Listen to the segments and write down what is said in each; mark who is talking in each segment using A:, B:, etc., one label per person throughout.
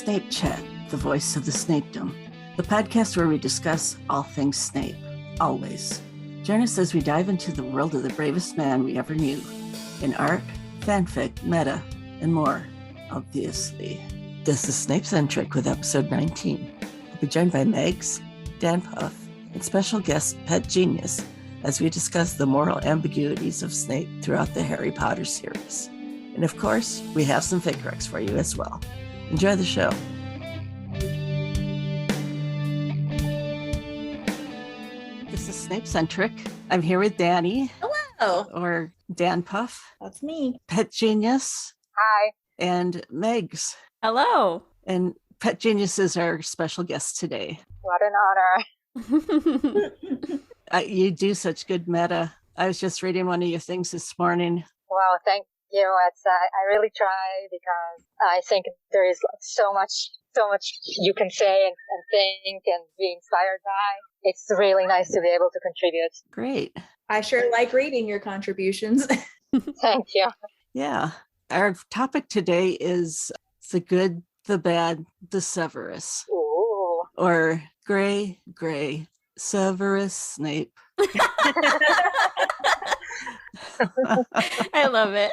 A: Snape Chat, the voice of the Snapedom, the podcast where we discuss all things Snape, always. Join us as we dive into the world of the bravest man we ever knew, in art, fanfic, meta, and more, obviously. This is Snapecentric with episode 19. We'll be joined by Megs, danpuff, and special guest Pet Genius as we discuss the moral ambiguities of Snape throughout the Harry Potter series. And of course, we have some fake recs for you as well. Enjoy the show. This is Snapecentric. I'm here with Danny.
B: Hello.
A: Or danpuff.
B: That's me.
A: Pet Genius.
C: Hi.
A: And Megs.
D: Hello.
A: And Pet Genius is our special guest today.
C: What an honor.
A: You do such good meta. I was just reading one of your things this morning.
C: Wow, thank you. I really try because I think there is so much you can say and think and be inspired by. It's really nice to be able to contribute.
A: Great.
B: I sure like reading your contributions.
C: Thank you.
A: Yeah. Our topic today is the good, the bad, the Severus.
C: Ooh.
A: Or Gray, Severus Snape.
D: I love it.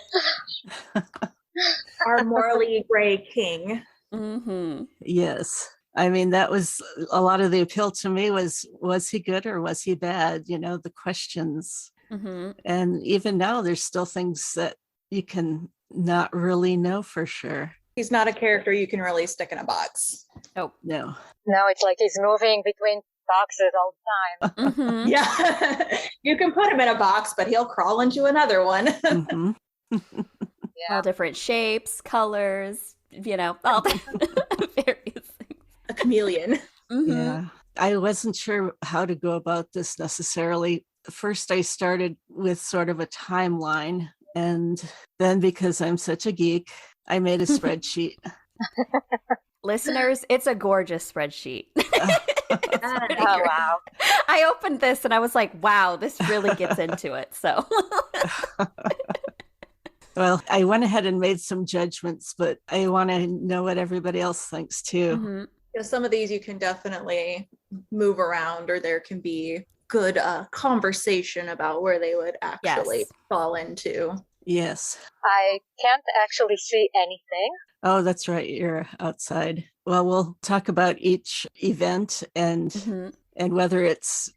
B: Our morally gray king.
D: Mm-hmm.
A: Yes. I mean, that was a lot of the appeal to me was he good or was he bad? You know, the questions.
D: Mm-hmm.
A: And even now, there's still things that you can not really know for sure.
B: He's not a character you can really stick in a box.
D: Oh,
A: no.
C: No, it's like he's moving between boxes all the time.
D: Mm-hmm.
B: Yeah. You can put him in a box, but he'll crawl into another one.
A: Mm-hmm.
C: Yeah.
D: All different shapes, colors, all the various things.
B: A chameleon.
D: Mm-hmm.
A: Yeah. I wasn't sure how to go about this necessarily. First, I started with sort of a timeline. And then because I'm such a geek, I made a spreadsheet.
D: Listeners, it's a gorgeous spreadsheet.
C: Oh, wow.
D: I opened this and I was like, wow, this really gets into it. So,
A: well, I went ahead and made some judgments, but I want to know what everybody else thinks too.
D: mm-hmm.
B: Some of these you can definitely move around, or there can be good conversation about where they would actually fall into.
A: Yes.
C: I can't actually see anything.
A: Oh, that's right. You're outside. Well, we'll talk about each event and
D: Mm-hmm.
A: and whether it's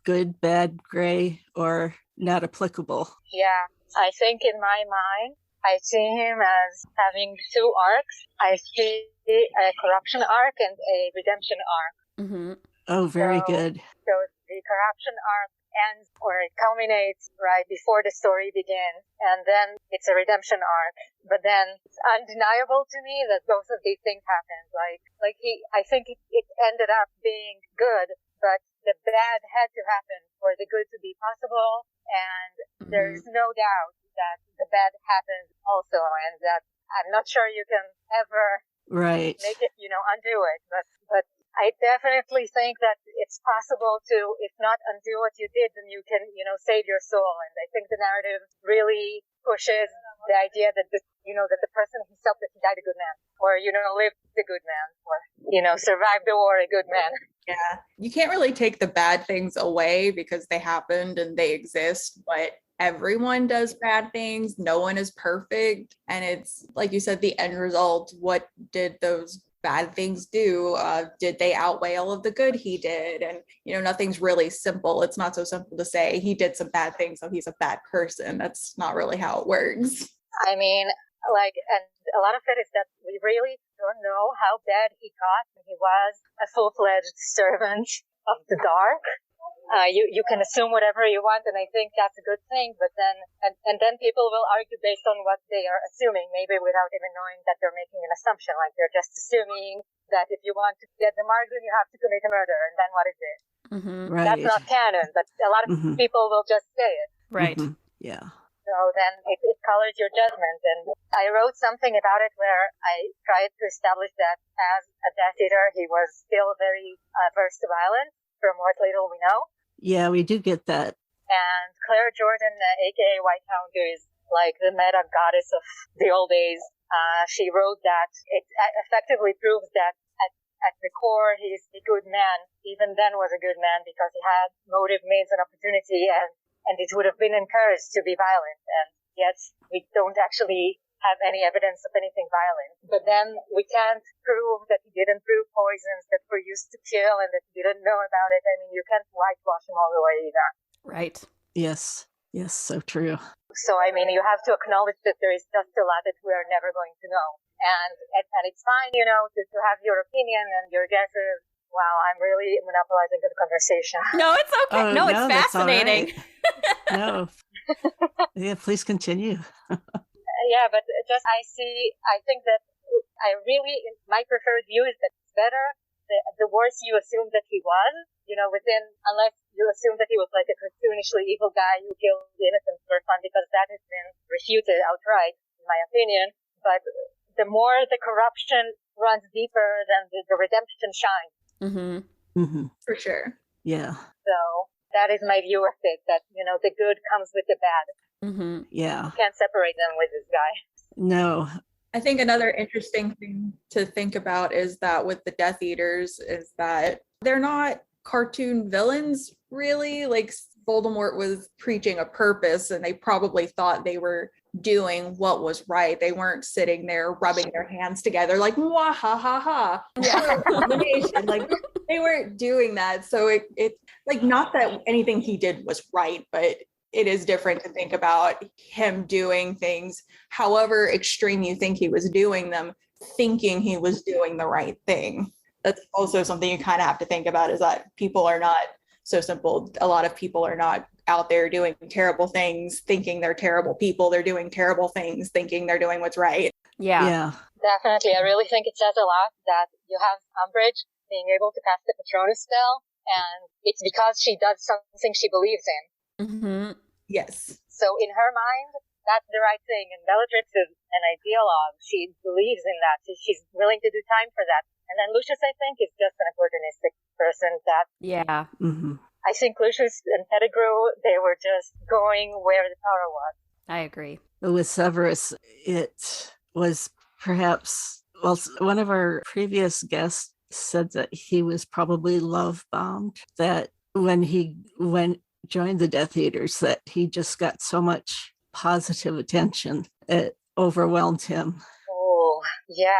A: good, bad, gray, or not applicable.
C: Yeah. I think in my mind, I see him as having two arcs. I see a corruption arc and a redemption arc.
D: Mm-hmm.
A: Oh, very
C: So-
A: good.
C: So the corruption arc ends or it culminates right before the story begins, and then it's a redemption arc. But then it's undeniable to me that both of these things happened. I think it ended up being good, but the bad had to happen for the good to be possible, and there's no doubt that the bad happened also, and that I'm not sure you can ever
A: Right.
C: make it, undo it. But I definitely think that it's possible to, if not undo what you did, then you can, save your soul. And I think the narrative really pushes the idea that that the person himself, that he died a good man, or, lived a good man, or, survived the war a good man.
B: Yeah. You can't really take the bad things away because they happened and they exist, but everyone does bad things. No one is perfect. And it's, like you said, the end result. What did those bad things do? Did they outweigh all of the good he did? And, nothing's really simple. It's not so simple to say he did some bad things, so he's a bad person. That's not really how it works.
C: I mean, and a lot of it is that we really don't know how bad he got when he was a full-fledged servant of the dark. You can assume whatever you want, and I think that's a good thing. But then, and then people will argue based on what they are assuming, maybe without even knowing that they're making an assumption. Like they're just assuming that if you want to get the mark, then you have to commit a murder, and then what is it?
D: Mm-hmm.
A: Right.
C: That's not canon, but a lot of people will just say it.
D: Right.
A: Mhm. Yeah.
C: So then it colors your judgment. And I wrote something about it where I tried to establish that as a Death Eater, he was still very averse to violence, from what little we know.
A: Yeah, we do get that.
C: And Claire Jordan, aka White Hound, who is like the meta goddess of the old days, she wrote that it effectively proves that at the core, he's a good man. Even then was a good man because he had motive, means, and opportunity, and it would have been encouraged to be violent. And yet we don't actually have any evidence of anything violent. But then we can't prove that he didn't brew poisons that were used to kill and that he didn't know about it. I mean, you can't whitewash him all the way either.
D: Right.
A: Yes. Yes, so true.
C: So, I mean, you have to acknowledge that there is just a lot that we are never going to know. And it's fine, to have your opinion and your guesses. Wow, I'm really monopolizing the conversation.
D: No, it's okay.
A: Oh,
D: no, it's
A: no, that's all
D: fascinating.
A: right. No. Yeah, please continue.
C: Yeah, but I think that my preferred view is that it's better the worse you assume that he was, unless you assume that he was like a cartoonishly evil guy who killed the innocents for fun, because that has been refuted outright, in my opinion. But the more the corruption runs deeper, then the redemption shines.
D: Mm-hmm.
A: Mm-hmm.
B: For sure.
A: Yeah.
C: So that is my view of it, that, the good comes with the bad.
D: Mm-hmm.
A: Yeah.
C: You can't separate them with this guy.
A: No.
B: I think another interesting thing to think about is that with the Death Eaters is that they're not cartoon villains, really. Like, Voldemort was preaching a purpose, and they probably thought they were doing what was right. They weren't sitting there rubbing their hands together like, mwah, ha, ha, ha.
D: Yeah.
B: Combination. Like, they weren't doing that. So it like, not that anything he did was right, but it is different to think about him doing things, however extreme you think he was doing them, thinking he was doing the right thing. That's also something you kind of have to think about, is that people are not so simple. A lot of people are not out there doing terrible things, thinking they're terrible people. They're doing terrible things, thinking they're doing what's right.
D: Yeah.
A: Yeah.
C: Definitely. I really think it says a lot that you have Umbridge being able to cast the Patronus spell, and it's because she does something she believes in.
D: Mm-hmm.
B: Yes.
C: So in her mind, that's the right thing. And Bellatrix is an ideologue. She believes in that. She's willing to do time for that. And then Lucius, I think, is just an opportunistic person that...
D: Yeah.
A: Mm-hmm.
C: I think Lucius and Pettigrew, they were just going where the power was.
D: I agree.
A: With Severus, it was perhaps, well, one of our previous guests said that he was probably love bombed, that when he joined the Death Eaters, that he just got so much positive attention, it overwhelmed him.
C: Oh, yeah.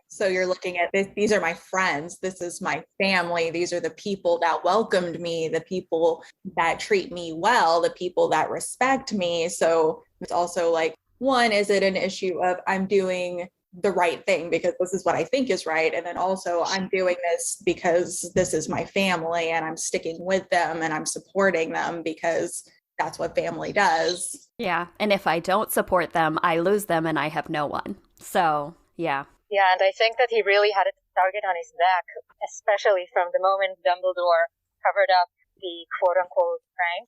B: So you're looking at this, these are my friends, this is my family, these are the people that welcomed me, the people that treat me well, the people that respect me. So it's also like, one, is it an issue of I'm doing the right thing because this is what I think is right, and then also I'm doing this because this is my family and I'm sticking with them and I'm supporting them because that's what family does.
D: Yeah. And if I don't support them, I lose them and I have no one. So, yeah.
C: Yeah, and I think that he really had a target on his back, especially from the moment Dumbledore covered up the quote-unquote prank.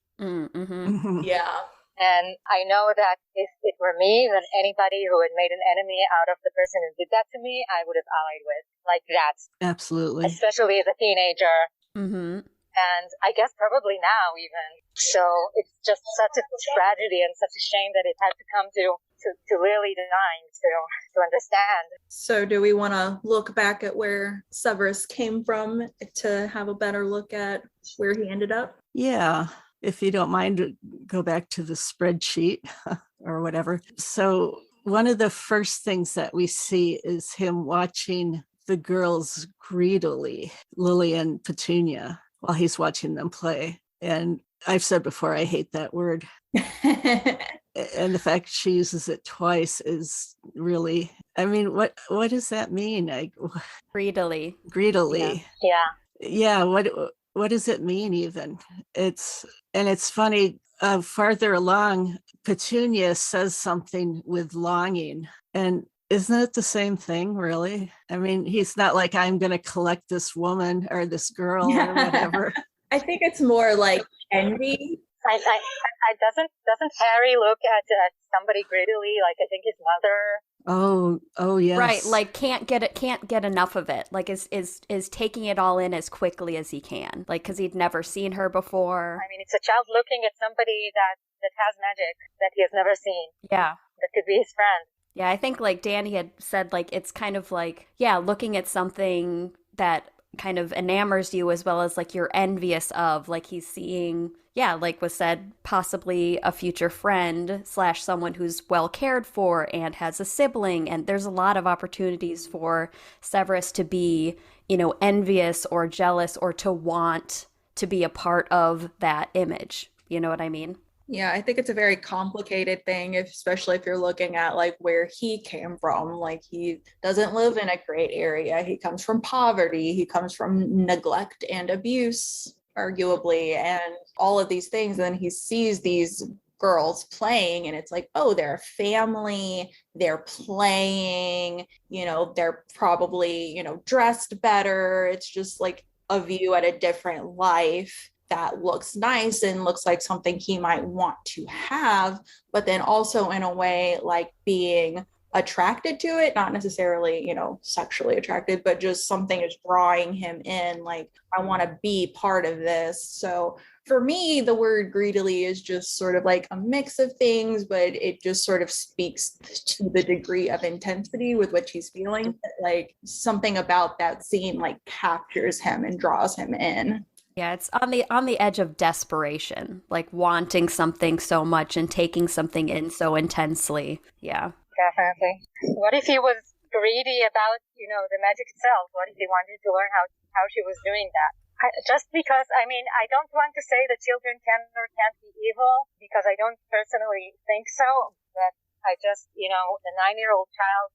D: Mm-hmm.
B: Yeah.
C: And I know that if it were me, then anybody who had made an enemy out of the person who did that to me, I would have allied with. Like that.
A: Absolutely.
C: Especially as a teenager.
D: Mm-hmm.
C: And I guess probably now even. So it's just such a tragedy and such a shame that it had to come to really dying to understand.
B: So do we want to look back at where Severus came from to have a better look at where he ended up?
A: Yeah. If you don't mind, go back to the spreadsheet or whatever. So one of the first things that we see is him watching the girls greedily, Lily and Petunia, while he's watching them play. And I've said before, I hate that word. And the fact she uses it twice is really, I mean, what does that mean?
D: Greedily.
A: Greedily.
C: Yeah.
A: Yeah. What does it mean even? It's funny, farther along, Petunia says something with longing. And isn't it the same thing, really? I mean, he's not like, I'm going to collect this woman or this girl or whatever.
B: I think it's more like envy.
C: I doesn't Harry look at somebody greedily? Like, I think his mother.
A: Oh yes.
D: Right, like can't get enough of it. Like is taking it all in as quickly as he can. Like, because he'd never seen her before.
C: I mean, it's a child looking at somebody that has magic that he has never seen.
D: Yeah.
C: That could be his friend.
D: Yeah, I think like Danny had said, like it's kind of like, yeah, looking at something that kind of enamors you as well as like you're envious of. Like he's seeing, yeah, like was said, possibly a future friend slash someone who's well cared for and has a sibling. And there's a lot of opportunities for Severus to be, envious or jealous or to want to be a part of that image. You know what I mean?
B: Yeah, I think it's a very complicated thing, especially if you're looking at like where he came from. Like he doesn't live in a great area. He comes from poverty. He comes from neglect and abuse, arguably, and all of these things. And then he sees these girls playing and it's like, oh, they're a family, they're playing, they're probably, dressed better. It's just like a view at a different life that looks nice and looks like something he might want to have, but then also in a way like being attracted to it, not necessarily, sexually attracted, but just something is drawing him in, like, I want to be part of this. So for me, the word greedily is just sort of like a mix of things, but it just sort of speaks to the degree of intensity with which he's feeling. Like something about that scene like captures him and draws him in.
D: Yeah, it's on the edge of desperation, like wanting something so much and taking something in so intensely. Yeah.
C: Definitely. What if he was greedy about, the magic itself? What if he wanted to learn how she was doing that? Just because, I don't want to say that children can or can't be evil, because I don't personally think so, but I just, the 9-year-old child,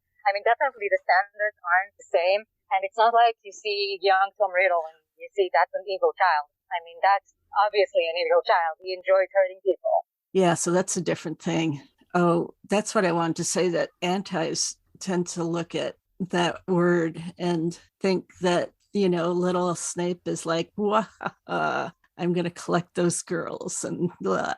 C: definitely the standards aren't the same, and it's not like you see young Tom Riddle and you see that's an evil child. That's obviously an evil child. He enjoys hurting people.
A: Yeah, so that's a different thing. Oh, that's what I wanted to say, that antis tend to look at that word and think that, little Snape is like, wah, I'm going to collect those girls and blah.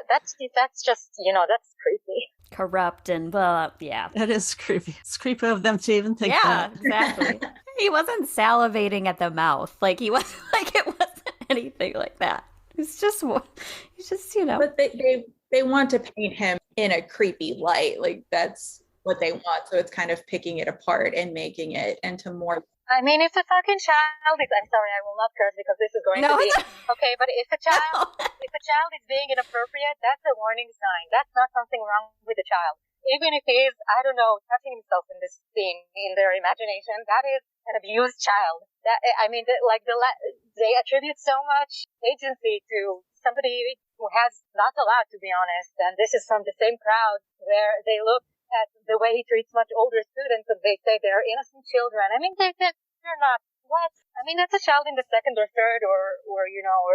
C: That's just, that's creepy.
D: Corrupt and blah, yeah.
A: That is creepy. It's creepy of them to even think that.
D: Yeah, exactly. He wasn't salivating at the mouth. Like he wasn't like it wasn't anything like that. He's just
B: But they want to paint him in a creepy light. Like that's what they want. So it's kind of picking it apart and making it into more.
C: If a fucking child is, I'm sorry, I will not curse because this is going to be okay. But if a child is being inappropriate, that's a warning sign. That's not something wrong with the child. Even if he is, I don't know, touching himself in this scene in their imagination, that is an abused child. They attribute so much agency to somebody who has not a lot, to be honest. And this is from the same crowd where they look at the way he treats much older students and they say they're innocent children. They're not. What? That's a child in the second or third or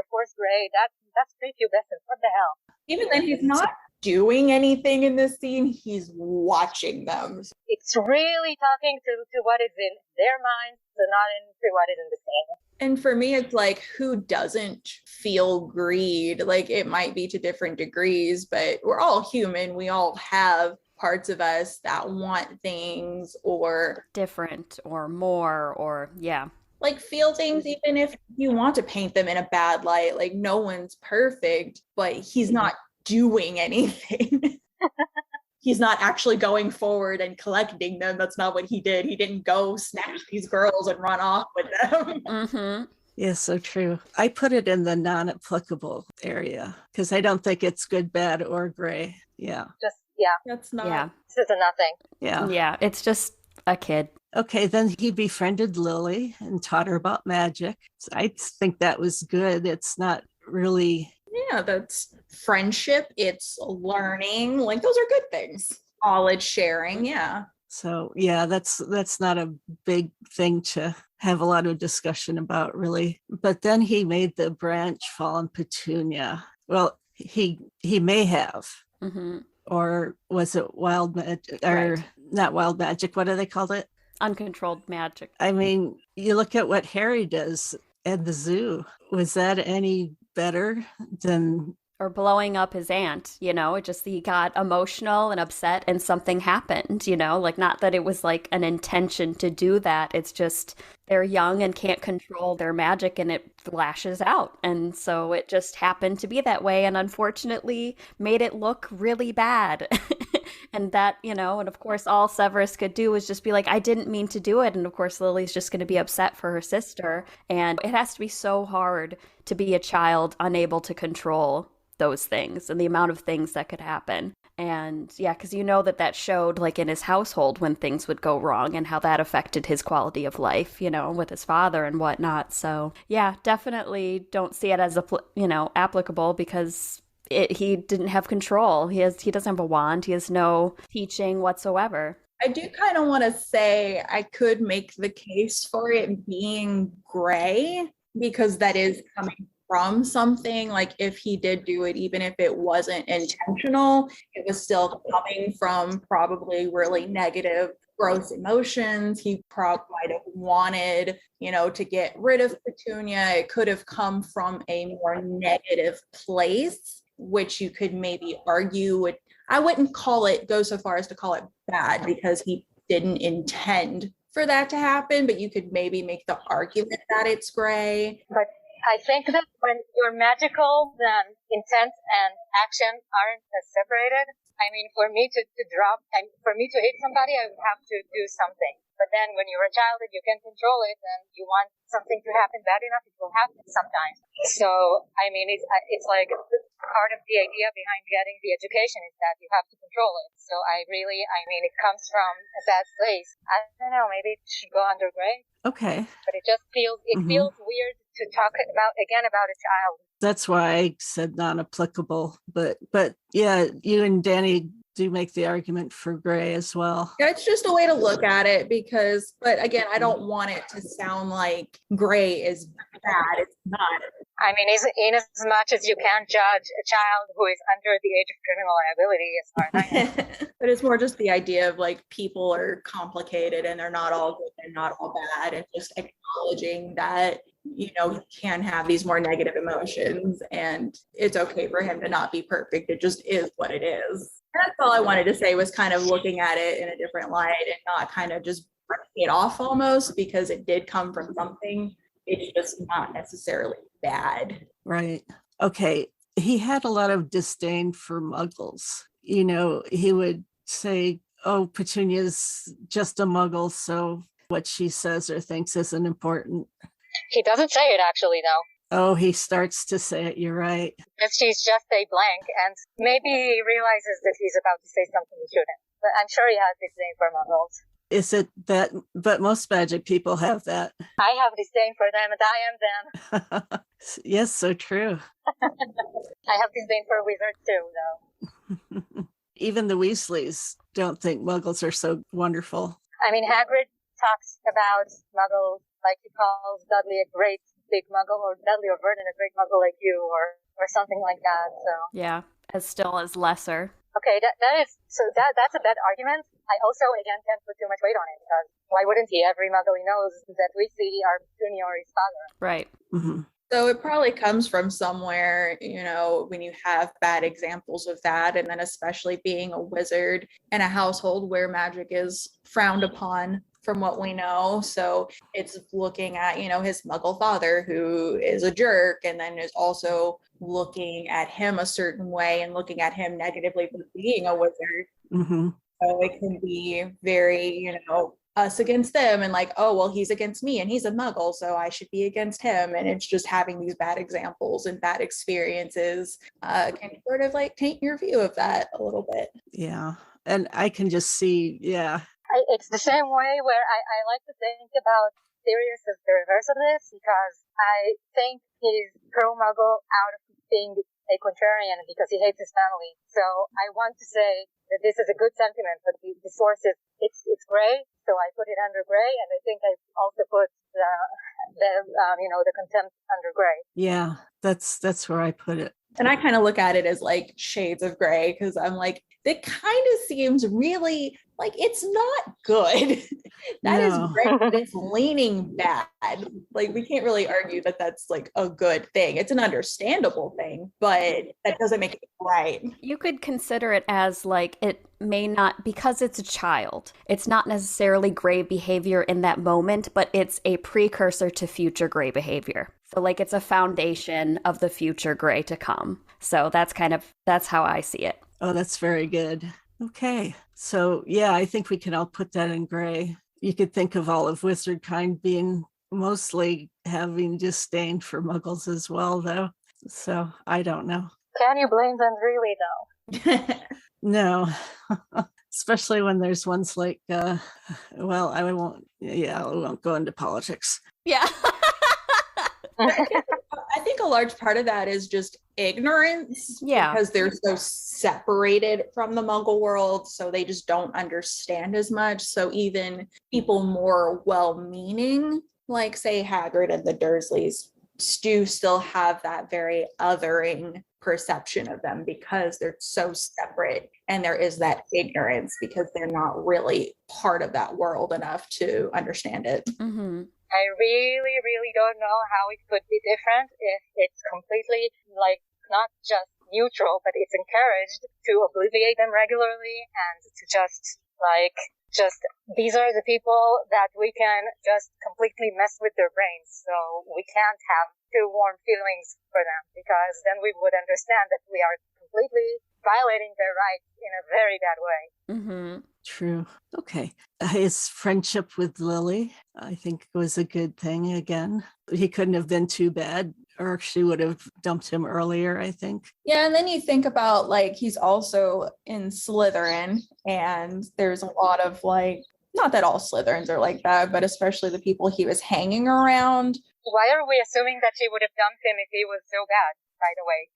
C: fourth grade. That's prepubescent. What the hell?
B: Even then, he's not doing anything in this scene. He's watching them.
C: It's really talking to what is in their minds, and not into what is in the scene.
B: And for me, it's like, who doesn't feel greed? Like, it might be to different degrees, but we're all human. We all have parts of us that want things or
D: different or more or yeah.
B: Like feel things, even if you want to paint them in a bad light. Like no one's perfect, but he's not doing anything. He's not actually going forward and collecting them. That's not what he did. He didn't go snatch these girls and run off with them.
D: Mm-hmm.
A: Yeah, so true. I put it in the non-applicable area because I don't think it's good, bad, or gray. Yeah.
B: That's not.
D: Yeah.
C: This is a nothing.
A: Yeah.
D: Yeah. It's just a kid.
A: Okay, then he befriended Lily and taught her about magic. So I think that was good. It's not really.
B: Yeah, that's friendship. It's learning. Like those are good things. Knowledge sharing. Yeah.
A: So yeah, that's not a big thing to have a lot of discussion about, really. But then he made the branch fall on Petunia. Well, he may have.
D: Mm-hmm.
A: Or was it wild magic? Or right. Not wild magic. What do they call it?
D: Uncontrolled magic.
A: You look at what Harry does at the zoo. Was that any better than
D: Or blowing up his aunt, it just, he got emotional and upset and something happened, like, not that it was like an intention to do that. It's just they're young and can't control their magic and it flashes out. And so it just happened to be that way and unfortunately made it look really bad. And that, and of course, all Severus could do was just be like, I didn't mean to do it. And of course, Lily's just going to be upset for her sister. And it has to be so hard to be a child unable to control those things and the amount of things that could happen. And yeah, because that showed like in his household when things would go wrong and how that affected his quality of life, with his father and whatnot. So yeah, definitely don't see it as applicable because he didn't have control. He doesn't have a wand. He has no teaching whatsoever.
B: I do kind of want to say I could make the case for it being gray because that is coming from something. Like if he did do it, even if it wasn't intentional, it was still coming from probably really negative, gross emotions. He probably might have wanted, to get rid of Petunia. It could have come from a more negative place, which you could maybe argue would, I wouldn't go so far as to call it bad because he didn't intend for that to happen, but you could maybe make the argument that it's gray.
C: But I think that when your magical intent and action aren't separated, I mean, for me to hate somebody, I would have to do something. But then when you're a child and you can control it and you want something to happen bad enough, it will happen sometimes. So, I mean, it's like part of the idea behind getting the education is that you have to control it. So it comes from a bad place. I don't know, maybe it should go under gray.
A: Okay.
C: But it just feels weird to talk about a child.
A: That's why I said non-applicable. But yeah, you and Danny do make the argument for gray as well.
B: Yeah, it's just a way to look at it but again, I don't want it to sound like gray is bad. It's not.
C: I mean, in as much as you can't judge a child who is under the age of criminal liability, as far as I know.
B: But it's more just the idea of like people are complicated and they're not all good and not all bad, and just acknowledging that he can have these more negative emotions and it's okay for him to not be perfect. It just is what it is. That's all I wanted to say, was kind of looking at it in a different light and not kind of just brushing it off almost, because it did come from something. It's just not necessarily bad.
A: Right. Okay. He had a lot of disdain for muggles. He would say, oh, Petunia's just a muggle, so what she says or thinks isn't important.
C: He doesn't say it actually, though.
A: Oh, he starts to say it. You're right.
C: But she's just a blank, and maybe he realizes that he's about to say something he shouldn't. But I'm sure he has disdain for muggles.
A: Is it that? But most magic people have that.
C: I have disdain for them, and I am them.
A: Yes, so true.
C: I have disdain for wizards too, though.
A: Even the Weasleys don't think muggles are so wonderful.
C: I mean, Hagrid talks about muggles like he calls Dudley a great big muggle, or Dudley or Vernon a great muggle like you, or something like that. So
D: yeah, as lesser.
C: Okay, that's a bad argument. I also again can't put too much weight on it, because why wouldn't he? Every muggle he knows that we see are Petunia or his father.
D: Right.
A: Mm-hmm.
B: So it probably comes from somewhere, when you have bad examples of that, and then especially being a wizard in a household where magic is frowned upon, from what we know. So it's looking at, his muggle father, who is a jerk, and then is also looking at him a certain way and looking at him negatively for being a wizard.
A: Mm-hmm.
B: So it can be very, us against them, and like, oh, well, he's against me and he's a muggle, so I should be against him. And it's just having these bad examples and bad experiences can sort of like taint your view of that a little bit.
A: Yeah. And I can just see, yeah.
C: It's the same way where I like to think about Sirius as the reverse of this, because I think he's pro-muggle out of being a contrarian because he hates his family. So I want to say that this is a good sentiment, but the source is, it's gray, so I put it under gray, and I think I also put the contempt under gray.
A: Yeah, that's where I put it.
B: And I kind of look at it as like shades of gray because I'm like, it kind of seems really like it's not good. That is great, but it's leaning bad. Like we can't really argue that that's like a good thing. It's an understandable thing, but that doesn't make it right.
D: You could consider it as like it may not, because it's a child, it's not necessarily gray behavior in that moment, but it's a precursor to future gray behavior. So like it's a foundation of the future gray to come. So that's how I see it.
A: Oh, that's very good. Okay. So yeah, I think we can all put that in gray. You could think of all of wizard kind being mostly having disdain for muggles as well, though. So I don't know.
C: Can you blame them really, though?
A: No. Especially when there's ones like, well, I won't go into politics.
D: Yeah.
B: I think a large part of that is just ignorance.
D: Yeah.
B: Because they're so separated from the Muggle world, so they just don't understand as much. So even people more well-meaning, like say Hagrid and the Dursleys, do still have that very othering perception of them because they're so separate, and there is that ignorance because they're not really part of that world enough to understand it.
D: Mm-hmm.
C: I really, really don't know how it could be different if it's completely like not just neutral, but it's encouraged to obliviate them regularly and to just these are the people that we can just completely mess with their brains. So we can't have too warm feelings for them because then we would understand that we are completely violating their rights in a very bad way.
D: Mm-hmm.
A: True. Okay. His friendship with Lily, I think, was a good thing again. He couldn't have been too bad, or she would have dumped him earlier, I think.
B: Yeah, and then you think about like he's also in Slytherin, and there's a lot of like, not that all Slytherins are like that, but especially the people he was hanging around.
C: Why are we assuming that she would have dumped him if he was so bad, by the way?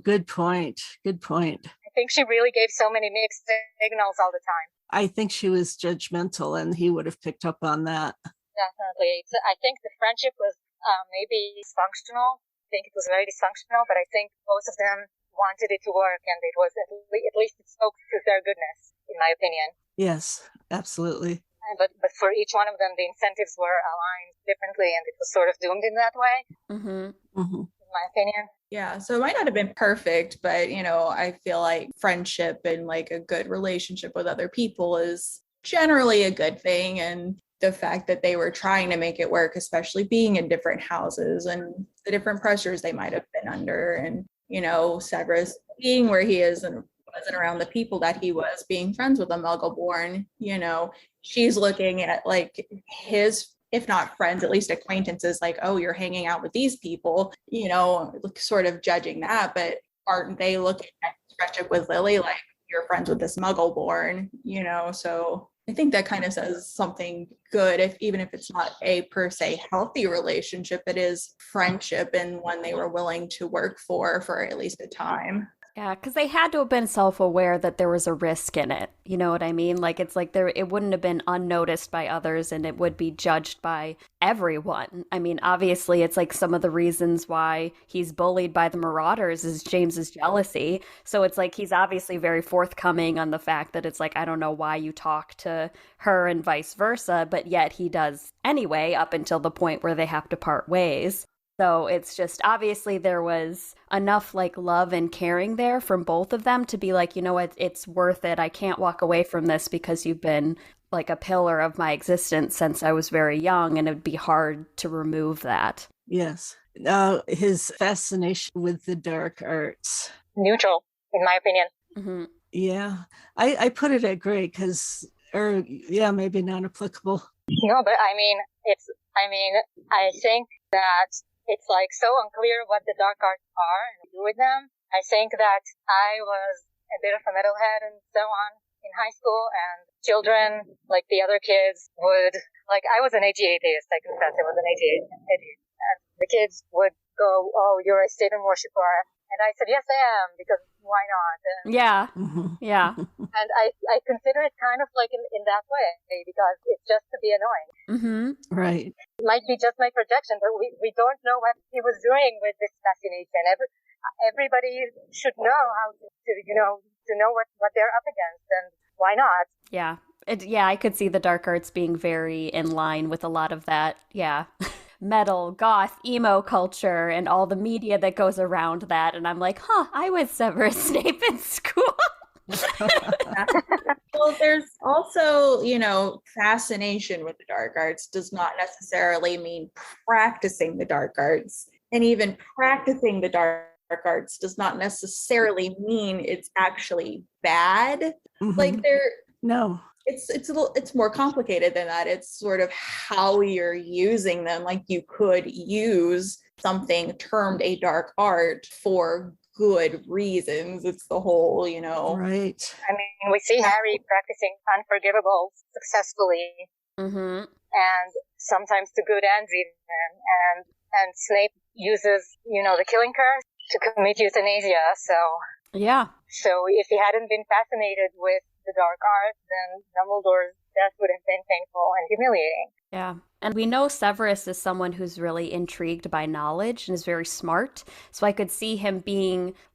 A: Good point. Good point.
C: I think she really gave so many mixed signals all the time.
A: I think she was judgmental, and he would have picked up on that.
C: Definitely. I think the friendship was maybe dysfunctional. I think it was very dysfunctional, but I think both of them wanted it to work, and it was at least it spoke to their goodness, in my opinion.
A: Yes, absolutely.
C: But for each one of them, the incentives were aligned differently, and it was sort of doomed in that way.
D: Mm-hmm.
A: Mm-hmm.
C: In my opinion.
B: Yeah, so it might not have been perfect, but I feel like friendship and like a good relationship with other people is generally a good thing. And the fact that they were trying to make it work, especially being in different houses and the different pressures they might have been under, and Severus being where he is and wasn't around the people that he was, being friends with a Muggle-born, she's looking at like his, if not friends, at least acquaintances, like, oh, you're hanging out with these people, sort of judging that. But aren't they looking at friendship with Lily like you're friends with this Muggle-born, So I think that kind of says something good, even if it's not a per se healthy relationship, it is friendship and one they were willing to work for at least a time.
D: Yeah, because they had to have been self-aware that there was a risk in it. You know what I mean? Like, it's like it wouldn't have been unnoticed by others, and it would be judged by everyone. I mean, obviously, it's like some of the reasons why he's bullied by the Marauders is James's jealousy. So it's like he's obviously very forthcoming on the fact that it's like, I don't know why you talk to her and vice versa, but yet he does anyway, up until the point where they have to part ways. So it's just, obviously there was enough like love and caring there from both of them to be like, you know what, it's worth it. I can't walk away from this because you've been like a pillar of my existence since I was very young, and it'd be hard to remove that.
A: Yes. His fascination with the dark arts.
C: Neutral, in my opinion.
D: Mm-hmm.
A: Yeah. I put it at gray because, maybe not applicable.
C: No, but I think that it's like so unclear what the dark arts are and do with them. I think that I was a bit of a metalhead and so on in high school, and children, like the other kids, would, like, I was an AG atheist, I confess, I was an AG atheist, and the kids would go, oh, you're a Satan worshiper. And I said, yes, I am, because why not? And,
D: yeah. Yeah.
C: And I consider it kind of like in that way, because it's just to be annoying.
D: Mm-hmm.
A: Right.
C: It might be just my projection, but we don't know what he was doing with this fascination. everybody should know how to know what they're up against, and why not?
D: Yeah. Yeah, I could see the dark arts being very in line with a lot of that. Yeah. Metal, goth, emo culture, and all the media that goes around that. And I'm like, I was Severus Snape in school.
B: Well, there's also, fascination with the dark arts does not necessarily mean practicing the dark arts. And even practicing the dark arts does not necessarily mean it's actually bad.
A: Mhm.
B: Like
A: No.
B: It's more complicated than that. It's sort of how you're using them. Like you could use something termed a dark art for good reasons. It's the whole,
A: Right.
C: I mean, we see Harry practicing Unforgivable successfully, and sometimes to good ends even. And Snape uses, the killing curse to commit euthanasia. So if he hadn't been fascinated with the dark arts, then Dumbledore's death would have been painful and humiliating.
D: Yeah. And we know Severus is someone who's really intrigued by knowledge and is very smart. So I could see him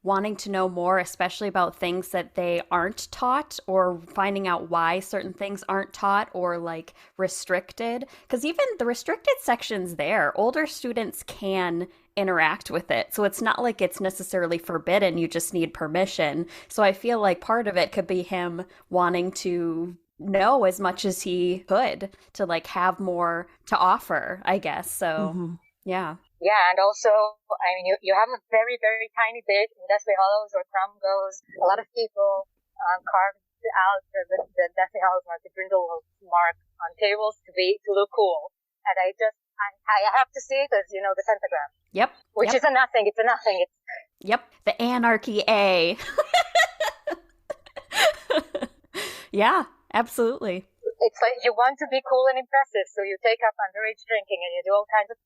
D: wanting to know more, especially about things that they aren't taught, or finding out why certain things aren't taught or like restricted. Because even the restricted sections there, older students can interact with it. So it's not like it's necessarily forbidden. You just need permission. So I feel like part of it could be him wanting to know as much as he could to like have more to offer, I guess. So yeah,
C: and also, I mean, you have a very, very tiny bit in Deathly Hallows or Crumgoes. A lot of people carved out the Deathly Hallows mark, the Grindelwald mark on tables to look cool. And I have to see it as, the pentagram.
D: Yep.
C: Which is a nothing. It's a nothing.
D: Yep. The Anarchy A. Yeah, absolutely.
C: It's like you want to be cool and impressive, so you take up underage drinking and you do all kinds of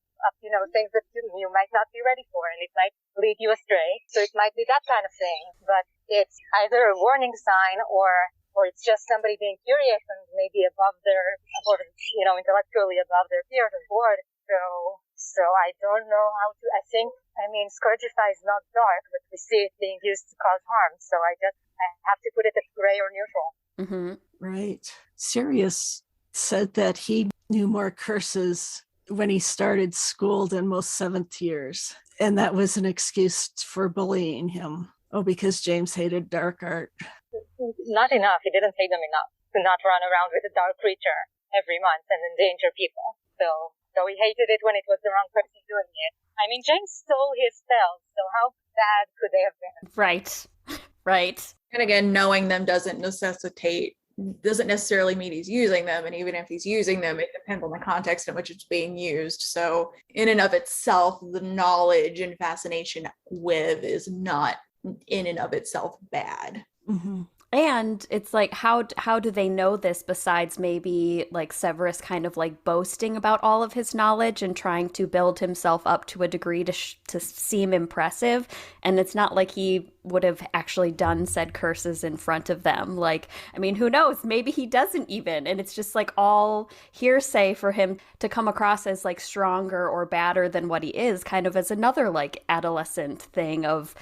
C: things that you might not be ready for, and it might lead you astray. So it might be that kind of thing, but it's either a warning sign or it's just somebody being curious and maybe intellectually above their peers and bored. So I don't know how to. Scourgify is not dark, but we see it being used to cause harm. So I have to put it as gray or neutral.
A: Right. Sirius said that he knew more curses when he started school than most seventh years. And that was an excuse for bullying him. Oh, because James hated dark art.
C: Not enough. He didn't hate them enough to not run around with a dark creature every month and endanger people. So he hated it when it was the wrong person doing it. I mean, James stole his spells, so how bad could they have been?
D: Right.
B: And again, knowing them doesn't necessarily mean he's using them. And even if he's using them, it depends on the context in which it's being used. So in and of itself, the knowledge and fascination with is not in and of itself bad.
D: And it's like, how do they know this besides maybe like Severus kind of like boasting about all of his knowledge and trying to build himself up to a degree to seem impressive? And it's not like he would have actually done said curses in front of them. Like, I mean, who knows? Maybe he doesn't even. And it's just like all hearsay for him to come across as like stronger or badder than what he is, kind of as another like adolescent thing of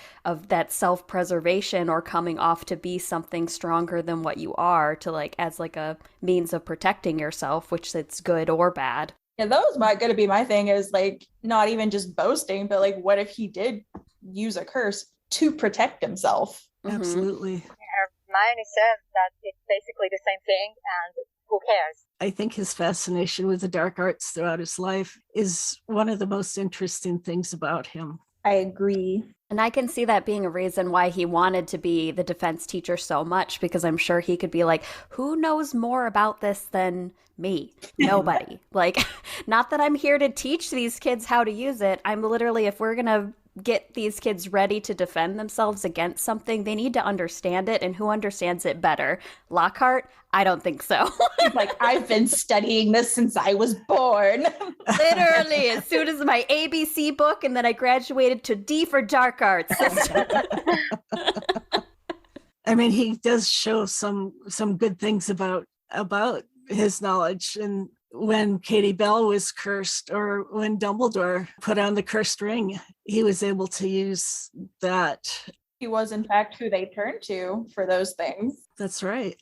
D: that self-preservation or coming off to be something stronger than what you are, to like as like a means of protecting yourself, which it's good or bad.
B: Yeah, that was going to be my thing, is like not even just boasting, but like what if he did use a curse to protect himself?
A: Absolutely.
C: Hermione says that it's basically the same thing, and who cares?
A: I think his fascination with the dark arts throughout his life is one of the most interesting things about him.
B: I agree.
D: And I can see that being a reason why he wanted to be the defense teacher so much, because I'm sure he could be like, who knows more about this than me? Nobody. Like, not that I'm here to teach these kids how to use it. I'm literally, if we're going to get these kids ready to defend themselves against something, they need to understand it. And who understands it better? Lockhart? I don't think so.
B: Like, I've been studying this since I was born.
D: Literally, as soon as my ABC book, and then I graduated to D for dark arts.
A: I mean, he does show some good things about his knowledge, and when Katie Bell was cursed, or when Dumbledore put on the cursed ring, he was able to use that.
B: He was, in fact, who they turned to for those things.
A: That's right.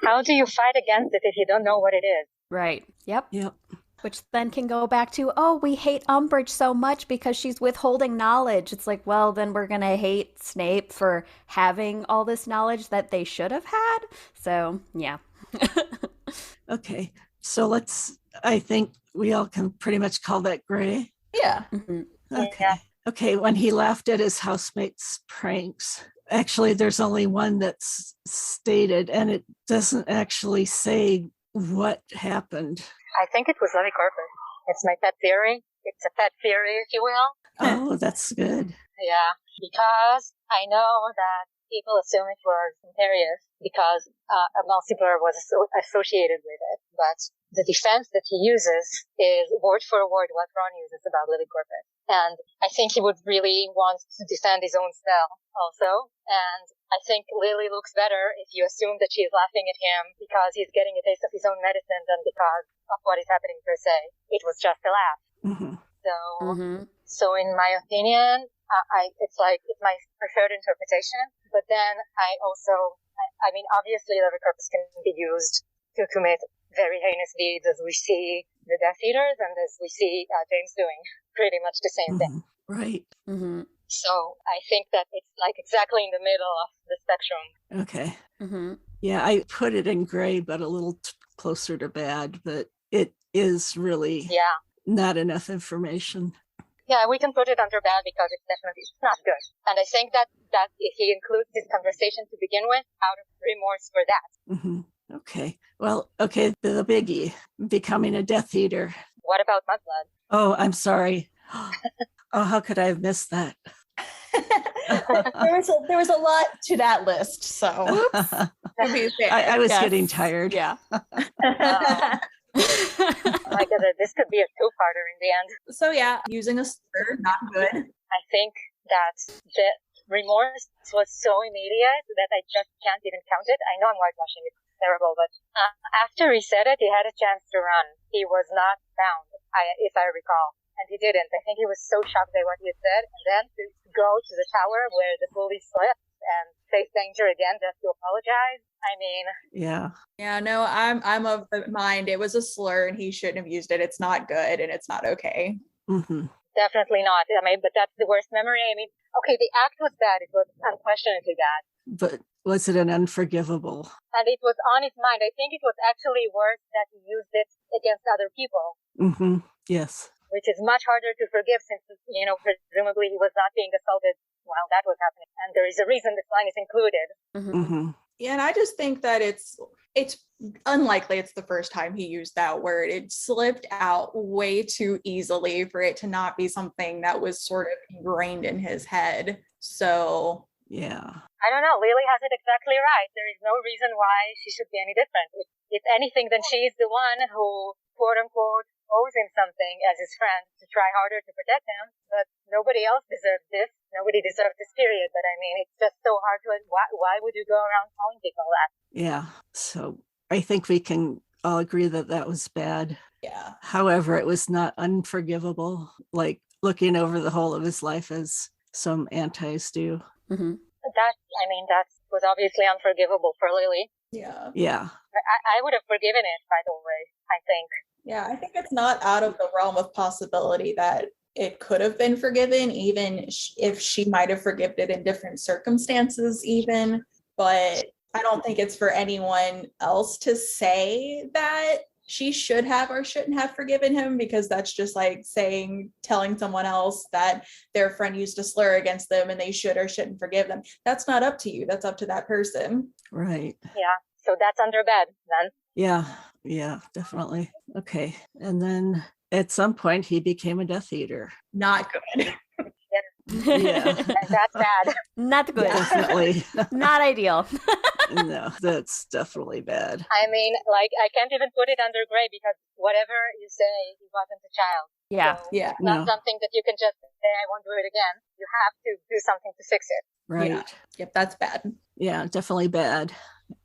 C: How do you fight against it if you don't know what it is?
D: Right. Yep.
A: Yep.
D: Which then can go back to, oh, we hate Umbridge so much because she's withholding knowledge. It's like, well, then we're going to hate Snape for having all this knowledge that they should have had. So, yeah.
A: Okay. So I think we all can pretty much call that gray.
B: Yeah.
D: Mm-hmm.
A: Okay.
C: Yeah.
A: Okay. When he laughed at his housemates' pranks, actually, there's only one that's stated, and it doesn't actually say what happened.
C: I think it was Levicorpus. It's my pet theory. It's a pet theory, if you will.
A: Oh, that's good.
C: Yeah, because I know that people assume it was Imperius because a Mulciber was associated with it. But the defense that he uses is word for word what Ron uses about Levicorpus. And I think he would really want to defend his own spell also. And I think Lily looks better if you assume that she's laughing at him because he's getting a taste of his own medicine than because of what is happening per se. It was just a laugh.
A: Mm-hmm.
C: So in my opinion, it's my preferred interpretation. But then I mean, obviously Levicorpus can be used to commit very heinous deeds, as we see the Death Eaters and as we see James doing pretty much the same thing.
A: Right.
D: Mm-hmm.
C: So I think that it's like exactly in the middle of the spectrum.
A: Okay.
D: Mm-hmm.
A: Yeah, I put it in gray, but a little closer to bad, but it is really not enough information.
C: Yeah, we can put it under bad because it's not good. And I think that he includes this conversation to begin with out of remorse for that.
A: Mm-hmm. Okay. Well, okay, the biggie, becoming a Death Eater.
C: What about Mudblood?
A: Oh, I'm sorry. Oh, how could I have missed that?
B: There was a lot to that list, so
A: I was getting tired.
D: Yeah.
C: My God, this could be a two-parter in the end.
B: So yeah, using a slur, not good.
C: I think that the remorse was so immediate that I just can't even count it. I know I'm whitewashing it. It's terrible, but after he said it, he had a chance to run. He was not bound, if I recall. And he didn't. I think he was so shocked by what he had said. And then to go to the tower where the bully slipped and face danger again just to apologize. I mean.
A: Yeah.
B: Yeah, no, I'm of the mind it was a slur and he shouldn't have used it. It's not good and it's not okay.
A: Mm-hmm.
C: Definitely not. I mean, but that's the worst memory. I mean, okay, the act was bad. It was unquestionably bad.
A: But was it an unforgivable?
C: And it was on his mind. I think it was actually worse that he used it against other people.
A: Mm-hmm. Yes.
C: Which is much harder to forgive since, presumably he was not being assaulted while that was happening. And there is a reason this line is included.
A: Mm-hmm.
B: Yeah, and I just think that it's unlikely it's the first time he used that word. It slipped out way too easily for it to not be something that was sort of ingrained in his head. So,
A: yeah.
C: I don't know. Lily has it exactly right. There is no reason why she should be any different. If anything, then she's the one who, quote unquote, owes him something as his friend to try harder to protect him, but nobody else deserves this. Nobody deserves this, period. But I mean, it's just so hard to, why would you go around calling people that?
A: Yeah. So I think we can all agree that was bad.
B: Yeah.
A: However, it was not unforgivable, like looking over the whole of his life as some antis do.
D: Mm-hmm.
C: That was obviously unforgivable for Lily.
B: Yeah.
A: Yeah.
C: I would have forgiven it, by the way, I think.
B: Yeah, I think it's not out of the realm of possibility that it could have been forgiven, even if she might have forgiven it in different circumstances even. But I don't think it's for anyone else to say that she should have or shouldn't have forgiven him, because that's just like telling someone else that their friend used a slur against them and they should or shouldn't forgive them. That's not up to you. That's up to that person.
A: Right.
C: Yeah. So that's under bed then.
A: Yeah, definitely. Okay. And then at some point he became a Death Eater.
B: Not good.
A: Yeah.
C: And that's bad.
D: Not good.
A: Definitely.
D: Not ideal.
A: No, that's definitely bad.
C: I mean, I can't even put it under gray because whatever you say, he wasn't a child.
D: Yeah.
C: So
B: Yeah.
C: it's not something that you can just say, I won't do it again. You have to do something to fix it.
A: Right.
B: Yeah. Yep, that's bad.
A: Yeah, definitely bad.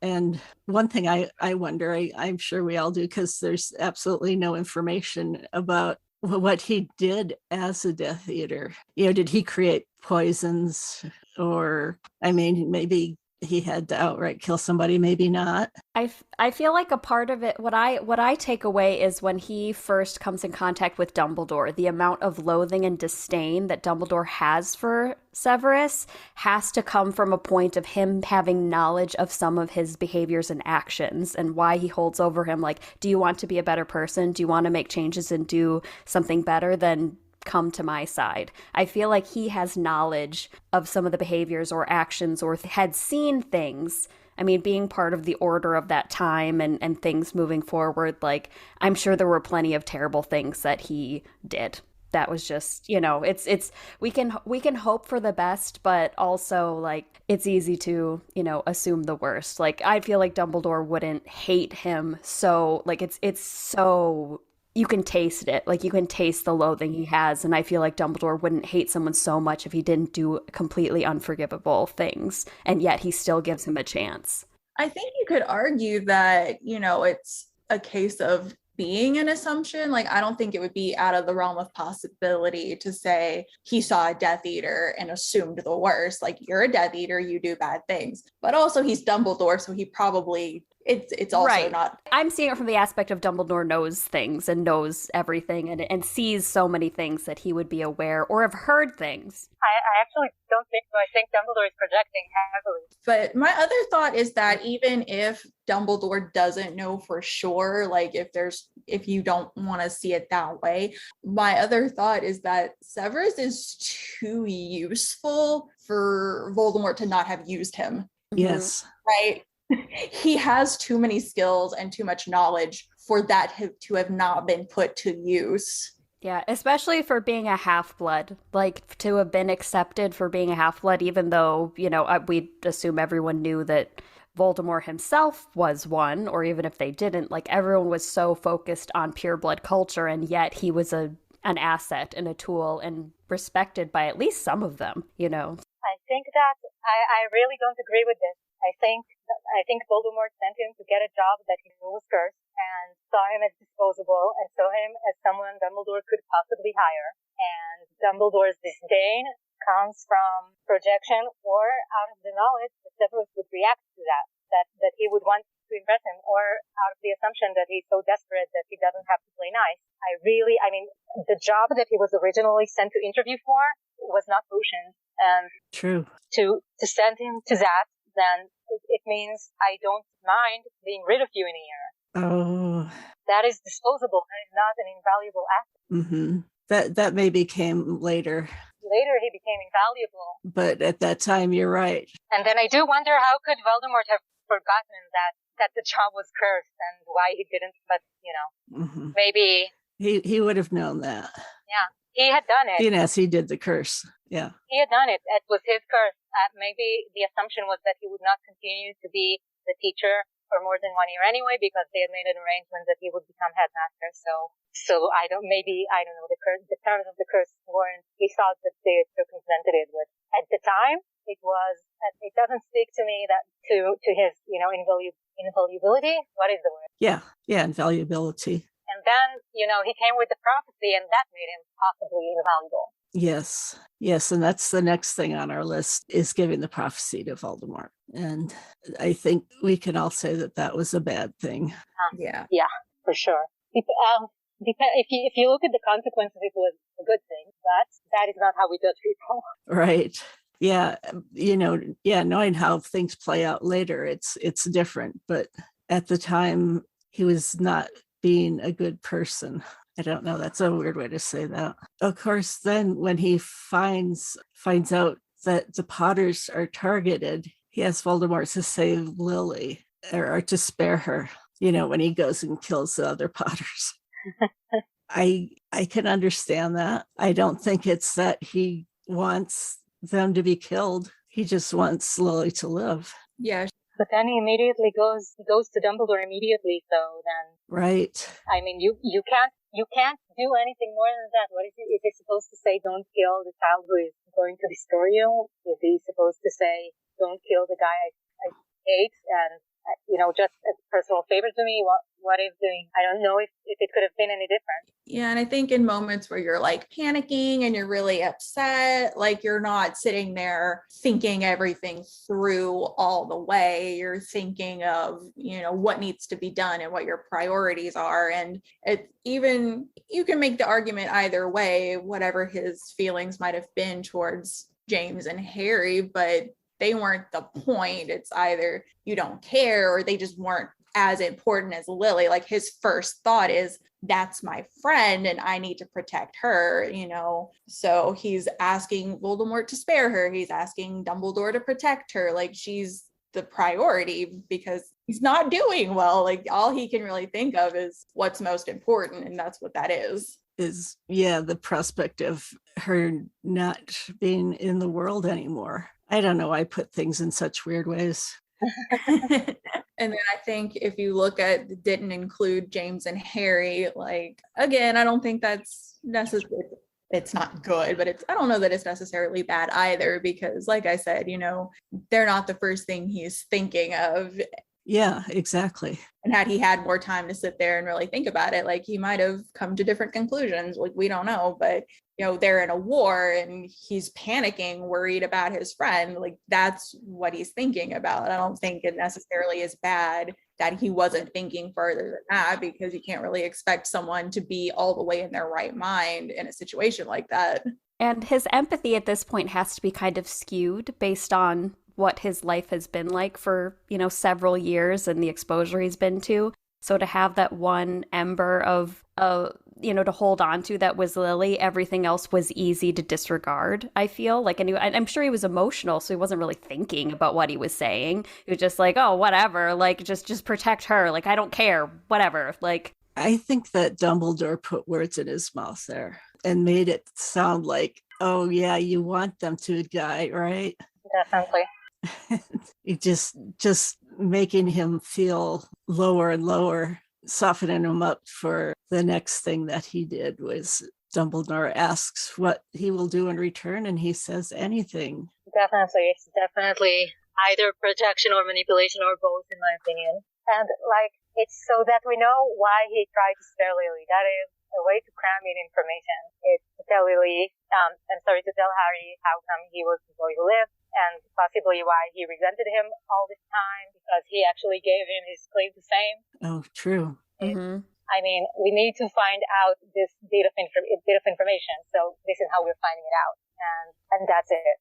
A: And one thing I wonder, I'm sure we all do, because there's absolutely no information about what he did as a Death Eater. Did he create poisons? Or, I mean, maybe he had to outright kill somebody, maybe not.
D: I feel like a part of it, what I take away is when he first comes in contact with Dumbledore, the amount of loathing and disdain that Dumbledore has for Severus has to come from a point of him having knowledge of some of his behaviors and actions and why he holds over him. Like, do you want to be a better person? Do you want to make changes and do something better? Then come to my side. I feel like he has knowledge of some of the behaviors or actions or had seen things. I mean, being part of the order of that time and things moving forward, like, I'm sure there were plenty of terrible things that he did. That was just, it's we can hope for the best, but also, like, it's easy to, assume the worst. Like, I feel like Dumbledore wouldn't hate him so, like, it's so, you can taste it. Like, you can taste the loathing he has, and I feel like Dumbledore wouldn't hate someone so much if he didn't do completely unforgivable things, and yet he still gives him a chance.
B: I think you could argue that, it's a case of being an assumption. Like, I don't think it would be out of the realm of possibility to say he saw a Death Eater and assumed the worst. Like, you're a Death Eater, you do bad things. But also he's Dumbledore, so he probably, it's also
D: right.
B: not.
D: I'm seeing it from the aspect of Dumbledore knows things and knows everything and sees so many things that he would be aware or have heard things.
C: I actually don't think so. I think Dumbledore is projecting heavily.
B: But my other thought is that even if Dumbledore doesn't know for sure, like, if you don't want to see it that way, my other thought is that Severus is too useful for Voldemort to not have used him.
A: Yes.
B: Right? He has too many skills and too much knowledge for that to have not been put to use.
D: Yeah, especially for being a half-blood, like, to have been accepted for being a half-blood, even though, we'd assume everyone knew that Voldemort himself was one, or even if they didn't, like, everyone was so focused on pure blood culture, and yet he was an asset and a tool and respected by at least some of them,
C: I think that I really don't agree with this. I think Voldemort sent him to get a job that he knew was cursed and saw him as disposable and saw him as someone Dumbledore could possibly hire. And Dumbledore's disdain comes from projection or out of the knowledge that Severus would react to that he would want to impress him, or out of the assumption that he's so desperate that he doesn't have to play nice. The job that he was originally sent to interview for was not potions. And
A: true.
C: To send him to that, then it means I don't mind being rid of you in a year.
A: Oh.
C: That is disposable. That is not an invaluable asset.
A: Mm-hmm. That maybe came later.
C: Later he became invaluable.
A: But at that time, you're right.
C: And then I do wonder, how could Voldemort have forgotten that the job was cursed and why he didn't, but, maybe...
A: He would have known that.
C: Yeah, he had done it.
A: Yes, he did the curse. Yeah.
C: He had done it. It was his curse. Maybe the assumption was that he would not continue to be the teacher for more than 1 year anyway, because they had made an arrangement that he would become headmaster. So I don't know, the terms of the curse weren't, he thought that they had circumvented it with. At the time, it doesn't speak to me that to his, invaluability. What is the word?
A: Yeah, invaluability.
C: And then, he came with the prophecy, and that made him possibly invaluable.
A: Yes, and that's the next thing on our list, is giving the prophecy to Voldemort. And I think we can all say that was a bad thing.
B: Yeah,
C: for sure. If you look at the consequences, it was a good thing, but that is not how we judge people.
A: Right. Yeah, knowing how things play out later, it's different. But at the time, he was not being a good person. I don't know. That's a weird way to say that. Of course, then when he finds out that the Potters are targeted, he asks Voldemort to save Lily, or to spare her, when he goes and kills the other Potters. I can understand that. I don't think it's that he wants them to be killed. He just wants Lily to live.
B: Yeah.
C: But then he immediately goes to Dumbledore immediately, so then...
A: Right.
C: I mean, you can't do anything more than that. What is he? Is he supposed to say, don't kill the child who is going to destroy you? Is he supposed to say, don't kill the guy I hate? And just a personal favor to me. What he's doing, I don't know if it could have been any different.
B: Yeah, and I think in moments where you're like panicking and you're really upset, like you're not sitting there thinking everything through all the way. You're thinking of, what needs to be done and what your priorities are. And you can make the argument either way, whatever his feelings might have been towards James and Harry, but they weren't the point. It's either you don't care or they just weren't as important as Lily. Like his first thought is, that's my friend and I need to protect her, so he's asking Voldemort to spare her. He's asking Dumbledore to protect her. Like she's the priority because he's not doing well. Like all he can really think of is what's most important, and that's what that is
A: the prospect of her not being in the world anymore. I don't know, I put things in such weird ways.
B: And then I think if you look at didn't include James and Harry, like again, I don't think that's necessary. It's not good, but I don't know that it's necessarily bad either, because like I said, they're not the first thing he's thinking of.
A: Yeah, exactly.
B: And had he had more time to sit there and really think about it, like he might have come to different conclusions. Like we don't know, but they're in a war and he's panicking, worried about his friend. Like that's what he's thinking about. I don't think it necessarily is bad that he wasn't thinking further than that, because you can't really expect someone to be all the way in their right mind in a situation like that.
D: And his empathy at this point has to be kind of skewed based on what his life has been like for, several years and the exposure he's been to. So to have that one ember of, to hold on to that was Lily, everything else was easy to disregard, I feel like. And I'm sure he was emotional, so he wasn't really thinking about what he was saying. He was just like, oh, whatever, like, just protect her. Like, I don't care, whatever. Like,
A: I think that Dumbledore put words in his mouth there and made it sound like, oh, yeah, you want them to die, right?
C: Definitely.
A: It just making him feel lower and lower, softening him up for the next thing that he did was Dumbledore asks what he will do in return, and he says anything.
C: Definitely. It's definitely either protection or manipulation or both, in my opinion. And it's so that we know why he tried to spare Lily. That is a way to cram in information. It's to tell Lily, to tell Harry how come he was the boy who lived, and possibly why he resented him all this time, because he actually gave him his claim to fame.
A: Oh, true.
D: Mm-hmm.
C: I mean, we need to find out this bit of information. So this is how we're finding it out, and that's it.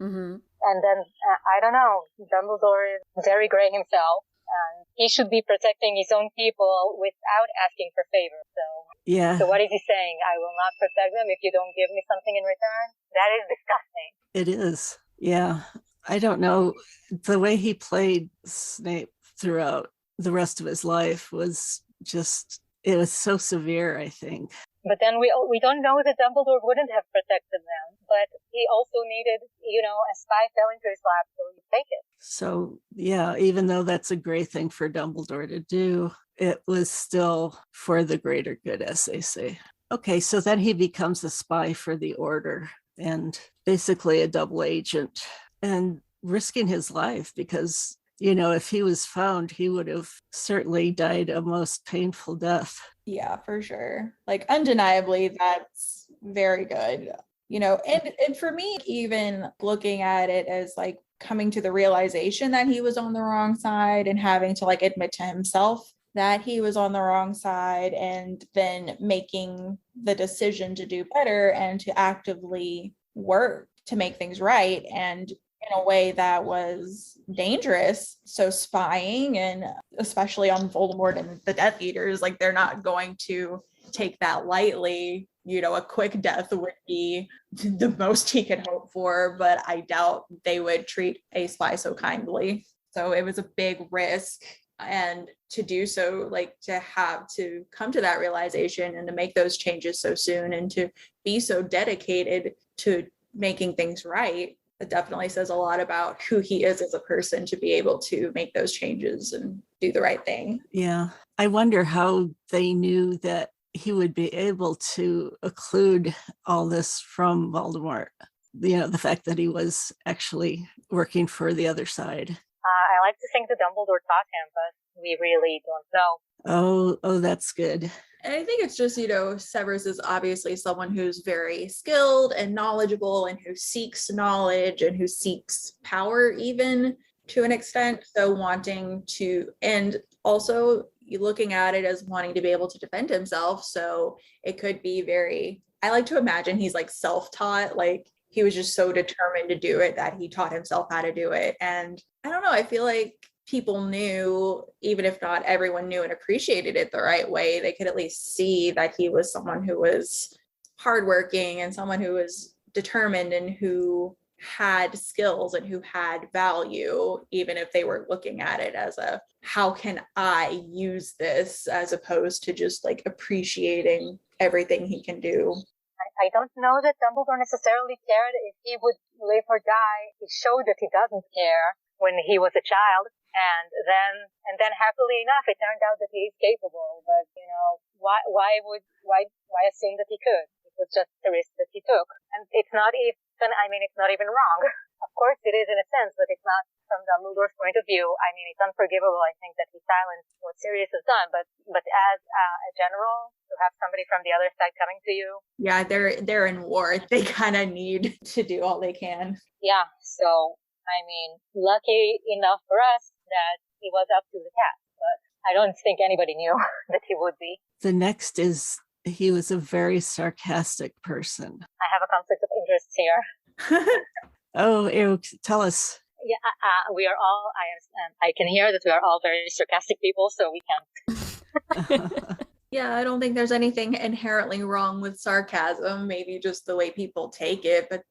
D: Mm-hmm.
C: And then I don't know. Dumbledore is very great himself, and he should be protecting his own people without asking for favors. So
A: yeah.
C: So what is he saying? I will not protect them if you don't give me something in return. That is disgusting.
A: It is. Yeah. I don't know. The way he played Snape throughout the rest of his life was just, it was so severe, I think.
C: But then we don't know that Dumbledore wouldn't have protected them. But he also needed, a spy fell into his lap, so he take it.
A: So, yeah, even though that's a great thing for Dumbledore to do, it was still for the greater good, as they say. Okay, so then he becomes a spy for the Order and basically a double agent and risking his life because, if he was found, he would have certainly died a most painful death.
B: Yeah, for sure. Like undeniably, that's very good. And for me, even looking at it as like coming to the realization that he was on the wrong side and having to like admit to himself that he was on the wrong side, and then making the decision to do better and to actively work to make things right, and in a way that was dangerous. So spying, and especially on Voldemort and the Death Eaters, like they're not going to take that lightly. A quick death would be the most he could hope for, but I doubt they would treat a spy so kindly. So it was a big risk. And to do so, like to have to come to that realization and to make those changes so soon and to be so dedicated to making things right, it definitely says a lot about who he is as a person to be able to make those changes and do the right thing.
A: Yeah. I wonder how they knew that he would be able to occlude all this from Voldemort. The fact that he was actually working for the other side.
C: I like to think that Dumbledore taught him, but we really don't know.
A: Oh, that's good.
B: And I think it's just, Severus is obviously someone who's very skilled and knowledgeable and who seeks knowledge and who seeks power even to an extent. So wanting to, and also looking at it as wanting to be able to defend himself. So it could be I like to imagine he's like self-taught, like he was just so determined to do it that he taught himself how to do it. And I don't know, I feel like people knew, even if not everyone knew and appreciated it the right way, they could at least see that he was someone who was hardworking and someone who was determined and who had skills and who had value, even if they were looking at it as how can I use this, as opposed to just like appreciating everything he can do.
C: I don't know that Dumbledore necessarily cared if he would live or die. He showed that he doesn't care when he was a child. And then happily enough, it turned out that he is capable. But, why assume that he could? It was just a risk that he took. And it's not even wrong. Of course it is in a sense, but it's not from Dumbledore's point of view. I mean, it's unforgivable, I think, that he silenced what Sirius has done. But as a general, to have somebody from the other side coming to you.
B: Yeah, they're in war. They kind of need to do all they can.
C: Yeah, so, I mean, lucky enough for us that he was up to the task, but I don't think anybody knew that he would be.
A: The next is he was a very sarcastic person.
C: I have a conflict of interest here.
A: Oh, Eric, tell us.
C: Yeah, we are all, I can hear that we are all very sarcastic people, so we can.
B: Yeah, I don't think there's anything inherently wrong with sarcasm, maybe just the way people take it, but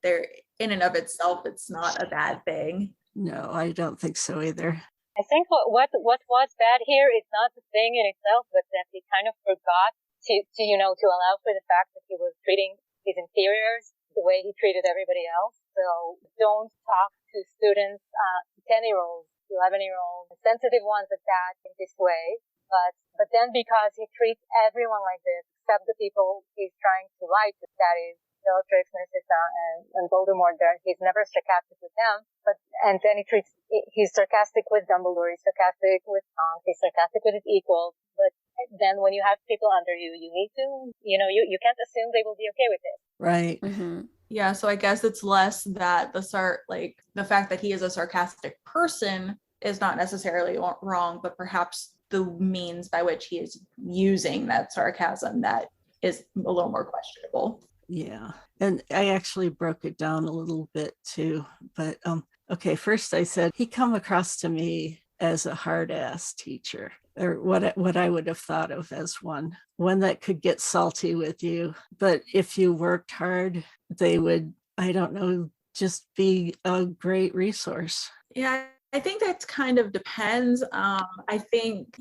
B: in and of itself, it's not a bad thing.
A: No, I don't think so either.
C: I think what was bad here is not the thing in itself, but that he kind of forgot to allow for the fact that he was treating his inferiors the way he treated everybody else. So don't talk to students, 10-year-olds, 11-year-olds, sensitive ones at that, in this way. But then because he treats everyone like this, except the people he's trying to lie to, that is Bellatrix, Narcissa, and Voldemort, he's never sarcastic with them. And then he's sarcastic with Dumbledore, he's sarcastic with Tonks, he's sarcastic with his equals. But then when you have people under you, you need to, you can't assume they will be okay with it.
A: Right.
B: Mm-hmm. Yeah, so I guess it's less that the fact that he is a sarcastic person is not necessarily wrong, but perhaps the means by which he is using that sarcasm that is a little more questionable.
A: Yeah. And I actually broke it down a little bit too. But okay, first I said he come across to me as a hard-ass teacher, or what I would have thought of as one that could get salty with you. But if you worked hard, they would, I don't know, just be a great resource.
B: Yeah, I think that kind of depends. I think,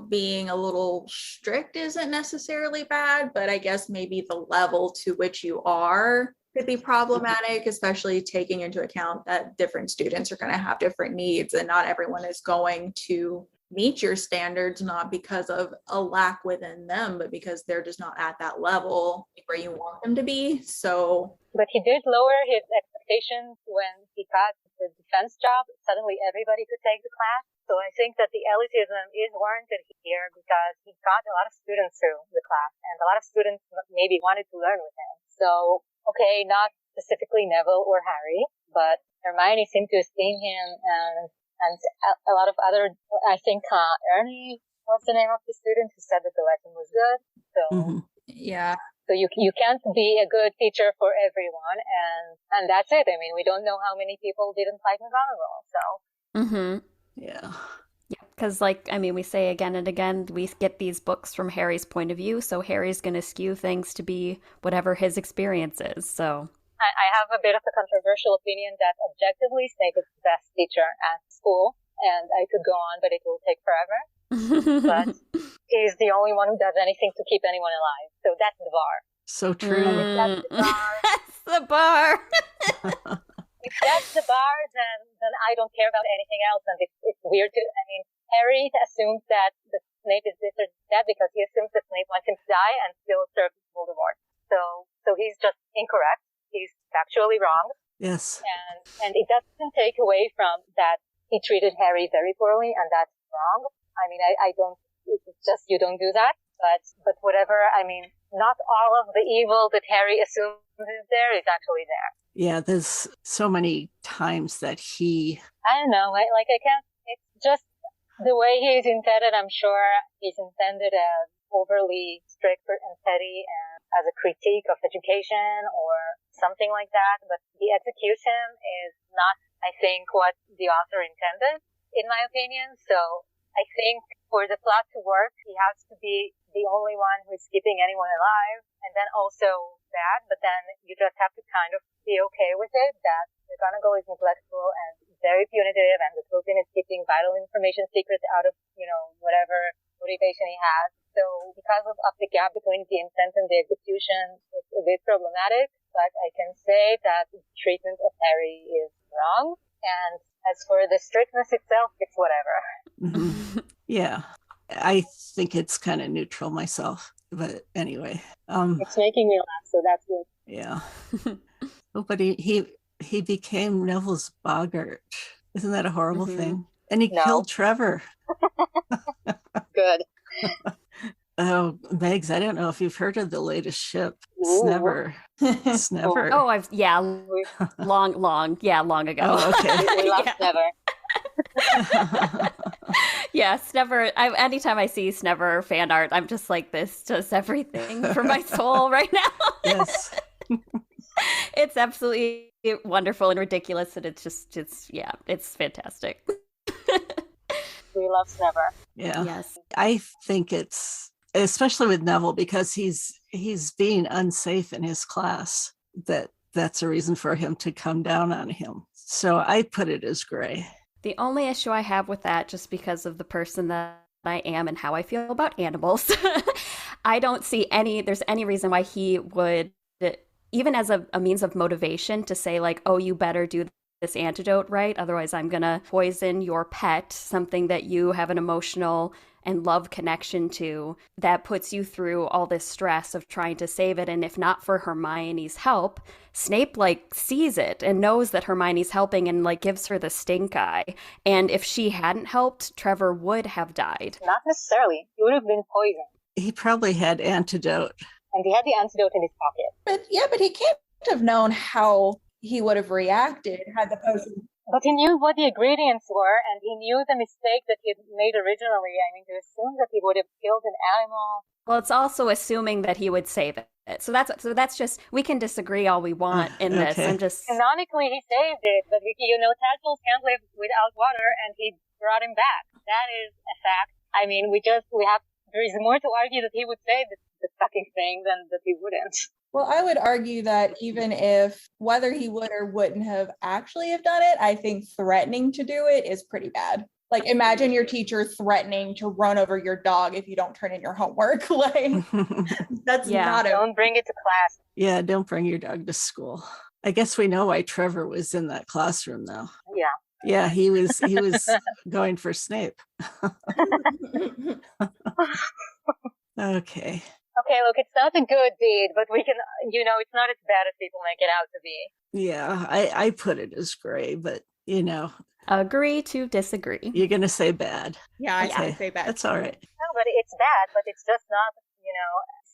B: being a little strict isn't necessarily bad, but I guess maybe the level to which you are could be problematic, especially taking into account that different students are going to have different needs and not everyone is going to meet your standards, not because of a lack within them, but because they're just not at that level where you want them to be. So,
C: but he did lower his expectations when he got the defense job. Suddenly everybody could take the class. So I think that the elitism is warranted here because he got a lot of students through the class, and a lot of students maybe wanted to learn with him. So, okay, not specifically Neville or Harry, but Hermione seemed to esteem him, and a lot of other, I think Ernie was the name of the student who said that the lesson was good. So
B: yeah.
C: So you can't be a good teacher for everyone, and that's it. I mean, we don't know how many people didn't like McGonagall, so.
D: Mm-hmm.
A: Yeah.
D: Yeah, because we say again and again, we get these books from Harry's point of view, so Harry's going to skew things to be whatever his experience is, so.
C: I have a bit of a controversial opinion that objectively Snape is the best teacher at school, and I could go on, but it will take forever. But he's the only one who does anything to keep anyone alive, so that's the bar.
A: So true.
C: That's the bar.
D: That's the bar.
C: If that's the bar, then I don't care about anything else, and it's weird to, Harry assumes that the Snape is this or that because he assumes that Snape wants him to die and still serves Voldemort. So he's just incorrect. He's factually wrong.
A: Yes.
C: And it doesn't take away from that he treated Harry very poorly, and that's wrong. I mean, I don't, it's just, you don't do that. But whatever, I mean, not all of the evil that Harry assumes is there is actually there.
A: Yeah, there's so many times that
C: I don't know, I can't, it's just the way he's intended. I'm sure he's intended as overly strict and petty and as a critique of education or something like that. But the execution is not, I think, what the author intended, in my opinion. So I think for the plot to work, he has to be the only one who's keeping anyone alive, and then also that, but then you just have to kind of be okay with it, that McGonagall is neglectful and very punitive, and the Lupin is keeping vital information secrets out of, whatever motivation he has. So because of the gap between the intent and the execution, it's a bit problematic, but I can say that the treatment of Harry is wrong, and as for the strictness itself, it's whatever.
A: Mm-hmm. Yeah, I think it's kind of neutral myself, but anyway.
C: It's making me laugh, so that's good.
A: Yeah. Oh, but he became Neville's boggart. Isn't that a horrible thing? And he killed Trevor.
C: Good.
A: Oh, Megs, I don't know if you've heard of the latest ship,
C: Ooh.
A: Snever.
D: Oh, long ago.
A: Oh, okay.
C: We love Snever.
D: Yeah, Snever. Anytime I see Snever fan art, I'm just like, this does everything for my soul right now.
A: Yes.
D: It's absolutely wonderful and ridiculous, and it's fantastic.
C: We love Snever.
A: Yeah.
D: Yes.
A: I think it's, especially with Neville, because he's being unsafe in his class, that's a reason for him to come down on him. So I put it as gray.
D: The only issue I have with that, just because of the person that I am and how I feel about animals, I don't see there's any reason why he would, even as a means of motivation, to say like, oh, you better do this antidote, right? Otherwise I'm going to poison your pet, something that you have an emotional and love connection to, that puts you through all this stress of trying to save it. And if not for Hermione's help, Snape sees it and knows that Hermione's helping and gives her the stink eye. And if she hadn't helped, Trevor would have died.
C: Not necessarily. He would have been poisoned.
A: He probably had antidote.
C: And he had the antidote in his pocket.
B: But he can't have known how he would have reacted had the potion.
C: But he knew what the ingredients were, and he knew the mistake that he had made originally. I mean, to assume that he would have killed an animal.
D: Well, it's also assuming that he would save it. So that's just, we can disagree all we want in this.
A: Okay.
D: I'm just...
C: Canonically, he saved it, but tadpoles can't live without water, and he brought him back. That is a fact. I mean, there is more to argue that he would save the fucking thing than that he wouldn't.
B: Well, I would argue that even if whether he would or wouldn't have actually have done it, I think threatening to do it is pretty bad. Imagine your teacher threatening to run over your dog if you don't turn in your homework. That's not it.
C: Don't bring it to class.
A: Yeah, don't bring your dog to school. I guess we know why Trevor was in that classroom, though.
C: Yeah.
A: Yeah, he was going for Snape. Okay.
C: Okay, look, it's not a good deed, but we can, it's not as bad as people make it out to be.
A: Yeah, I put it as gray, but,
D: Agree to disagree.
A: You're going to say bad.
B: Yeah, I say bad.
A: That's all right.
C: No, but it's bad, but it's just not,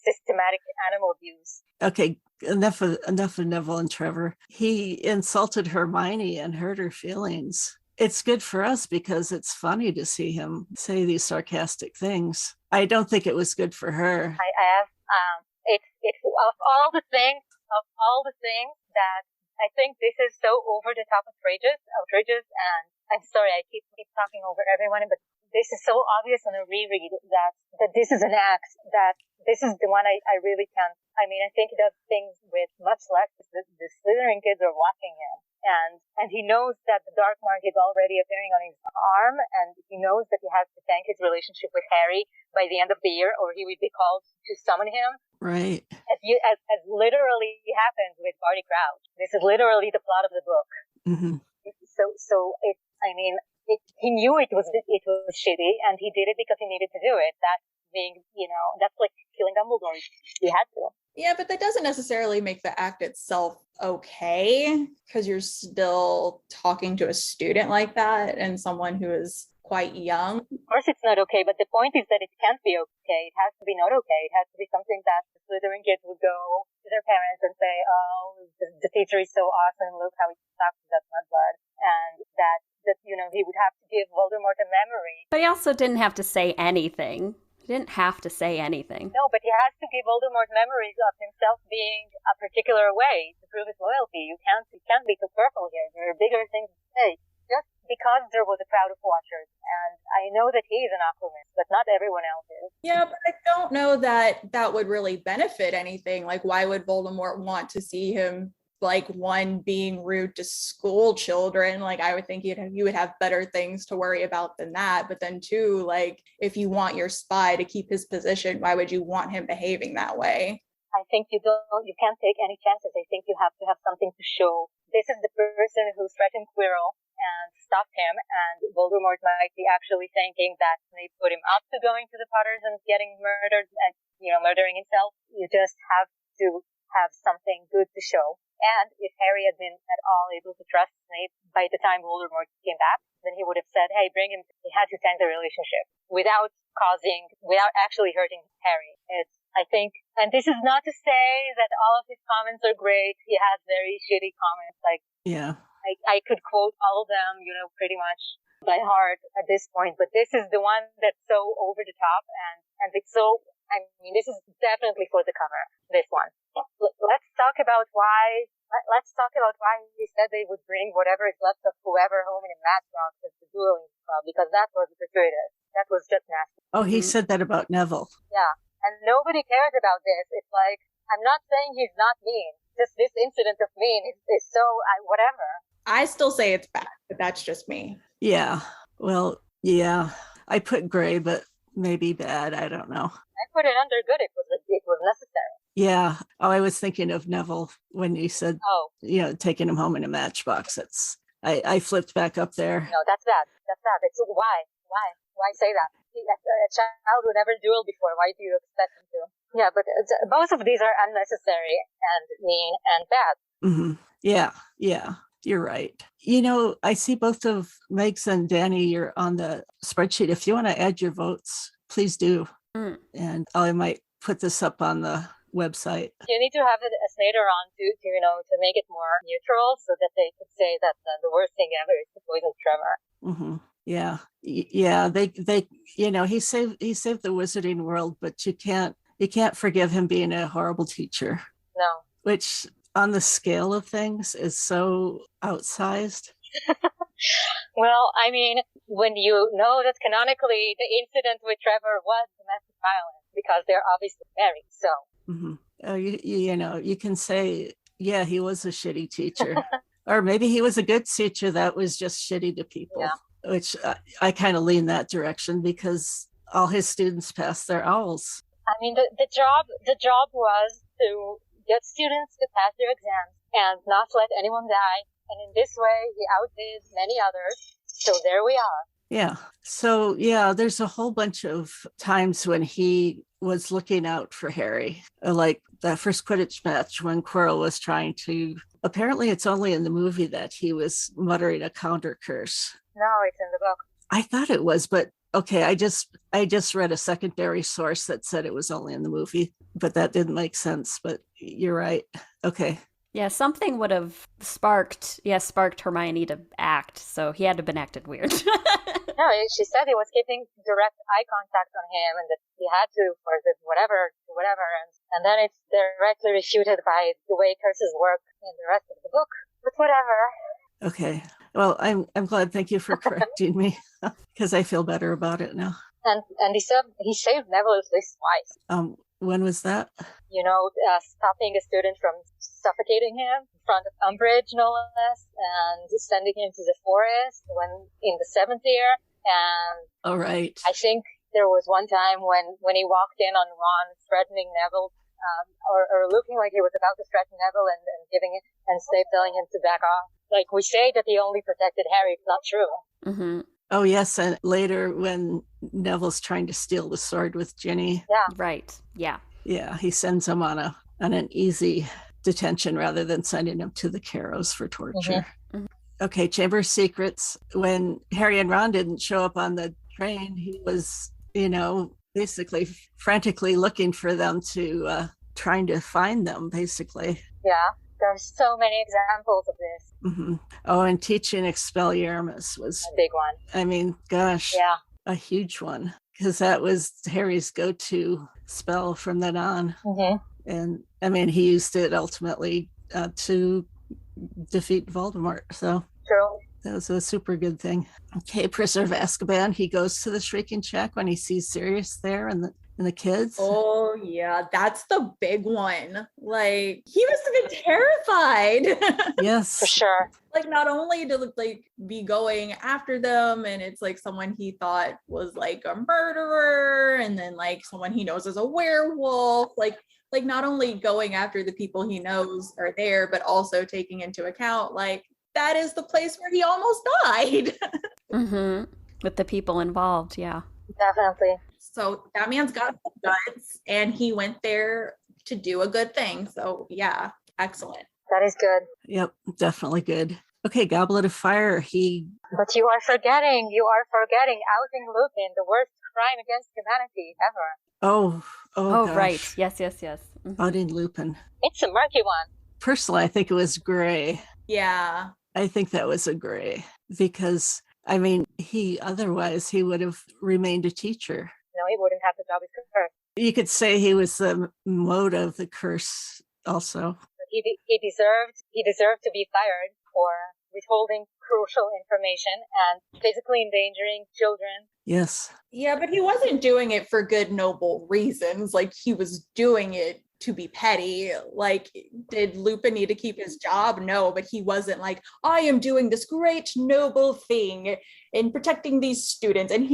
C: systematic animal abuse.
A: Okay, enough of Neville and Trevor. He insulted Hermione and hurt her feelings. It's good for us because it's funny to see him say these sarcastic things. I don't think it was good for her.
C: I have, it's of all the things that I think this is so over the top outrageous, and I'm sorry, I keep talking over everyone, but this is so obvious on a reread that this is an act, that this is the one I really can't. I mean, I think he does things with much less. The Slytherin kids are watching him, and he knows that the dark mark is already appearing on his arm, and he knows that he has to thank his relationship with Harry by the end of the year, or he would be called to summon him.
A: Right.
C: As literally happens with Barty Crouch. This is literally the plot of the book.
A: Mm-hmm.
C: So it's, I mean, he knew it was shitty, and he did it because he needed to do it. That being, that's like killing Dumbledore. He had to.
B: Yeah, but that doesn't necessarily make the act itself okay, because you're still talking to a student like that and someone who is quite young.
C: Of course it's not okay, but the point is that it can't be okay. It has to be not okay. It has to be something that the Slytherin kids would go to their parents and say, oh, the teacher is so awesome, look how he talks to that mudblood. And that, he would have to give Voldemort a memory.
D: But he also didn't have to say anything. He didn't have to say anything.
C: No, but he has to give Voldemort memories of himself being a particular way to prove his loyalty. You can't be too careful here. There are bigger things to say. Just because there was a crowd of watchers, and I know that he is an Occlumist, but not everyone else is.
B: Yeah, but I don't know that that would really benefit anything. Like, why would Voldemort want to see him, like, one, being rude to school children? Like, I would think you would have better things to worry about than that. But then two, like, if you want your spy to keep his position, why would you want him behaving that way?
C: I think you can't take any chances. I think you have to have something to show. This is the person who threatened Quirrell and stopped him, and Voldemort might be actually thinking that Snape put him up to going to the Potters and getting murdered and, murdering himself. You just have to have something good to show. And if Harry had been at all able to trust Snape by the time Voldemort came back, then he would have said, hey, bring him. He had to tank the relationship without actually hurting Harry. I think, and this is not to say that all of his comments are great. He has very shitty comments.
A: Yeah.
C: I could quote all of them, pretty much by heart at this point, but this is the one that's so over the top and it's so, this is definitely for the cover, this one. Let's talk about why he said they would bring whatever is left of whoever home in a matchbox as the dueling club, because that was gratuitous. That was just nasty.
A: Oh, he said that about Neville.
C: Yeah. And nobody cares about this. It's like, I'm not saying he's not mean. Just this incident of mean is so, whatever.
B: I still say it's bad, but that's just me.
A: Yeah. Well, yeah. I put gray, but maybe bad. I don't know.
C: I put it under good. It was necessary.
A: Yeah. Oh, I was thinking of Neville when you said, taking him home in a matchbox. I flipped back up there.
C: No, that's bad. That's bad. It's why say that? A child who never dueled before. Why do you expect him to? Yeah, but both of these are unnecessary and mean and bad.
A: Mm-hmm. Yeah. You're right. I see both of Megs and Danny, you're on the spreadsheet. If you want to add your votes, please do. And I might put this up on the website.
C: You need to have a Snader on to make it more neutral so that they could say that the worst thing ever is to poison Trevor.
A: Mm-hmm. Yeah. They he saved the wizarding world, but you can't forgive him being a horrible teacher.
C: No.
A: Which, on the scale of things, is so outsized.
C: Well, when you know that canonically the incident with Trevor was domestic violence, because they're obviously married, so.
A: Mm-hmm. You can say, yeah, he was a shitty teacher. Or maybe he was a good teacher that was just shitty to people, which I kind of lean that direction because all his students passed their owls.
C: The job was to get students to pass their exams and not let anyone die. And in this way, he outdid many others. So there we are.
A: Yeah. So, there's a whole bunch of times when he was looking out for Harry, like that first Quidditch match when Quirrell was trying to, apparently it's only in the movie that he was muttering a counter curse.
C: No, it's in the book.
A: I thought it was, but okay, I just read a secondary source that said it was only in the movie, but that didn't make sense, but you're right. Okay.
D: Yeah, something would have sparked Hermione to act, so he had to have been acted weird.
C: No, she said he was keeping direct eye contact on him and that he had to for the whatever, and then it's directly refuted by the way curses work in the rest of the book. But whatever.
A: Okay. Well, I'm glad. Thank you for correcting me, because I feel better about it now.
C: And he saved Neville at least twice.
A: When was that?
C: Stopping a student from suffocating him in front of Umbridge, no less, and sending him to the forest when in the 7th year. And
A: all right.
C: I think there was one time when he walked in on Ron threatening Neville, or looking like he was about to threaten Neville and Snape telling him to back off. Like, we say that he only protected Harry, it's not true.
D: Mm-hmm.
A: Oh, yes. And later when Neville's trying to steal the sword with Ginny.
C: Yeah.
D: Right. Yeah.
A: Yeah. He sends him on a on an easy detention rather than sending him to the Carrows for torture.
D: Mhm.
A: Okay, Chamber of Secrets. When Harry and Ron didn't show up on the train, he was, basically frantically looking for them to trying to find them, basically.
C: Yeah, there's so many examples of this.
A: Mm-hmm. Oh, and teaching Expelliarmus was
C: A big one.
A: I mean, gosh,
C: Yeah.
A: a huge one, because that was Harry's go-to spell from then on.
C: Mm-hmm.
A: And I mean, he used it ultimately to defeat Voldemort. So
C: True.
A: that was a super good thing. Okay, Prisoner of Azkaban. He goes to the Shrieking Shack when he sees Sirius there and the kids.
B: Oh yeah, that's the big one. Like, he must have been terrified.
A: Yes,
C: For sure.
B: Like, not only to be going after them, and it's like someone he thought was like a murderer, and then like someone he knows is a werewolf. Like not only going after the people he knows are there, but also taking into account like that is the place where he almost died.
D: Mm-hmm. With the people involved, yeah.
C: Definitely.
B: So that man's got some guts, and he went there to do a good thing. So yeah, excellent.
C: That is good.
A: Yep, definitely good. Okay, Goblet of Fire.
C: But you are forgetting outing Lupin, the worst crime against humanity ever.
A: Oh, gosh.
D: Right. Yes. Mm-hmm.
A: Outing Lupin.
C: It's a murky one.
A: Personally, I think it was gray.
B: Yeah.
A: I think that was a gray because, I mean, he would have remained a teacher.
C: No, he wouldn't have the job as curse.
A: You could say he was the mode of the curse also.
C: But he deserved to be fired for withholding crucial information and physically endangering children.
A: Yes.
B: Yeah, but he wasn't doing it for good, noble reasons. Like, he was doing it to be petty. Like, did Lupin need to keep his job? No, but he wasn't like, I am doing this great, noble thing in protecting these students. And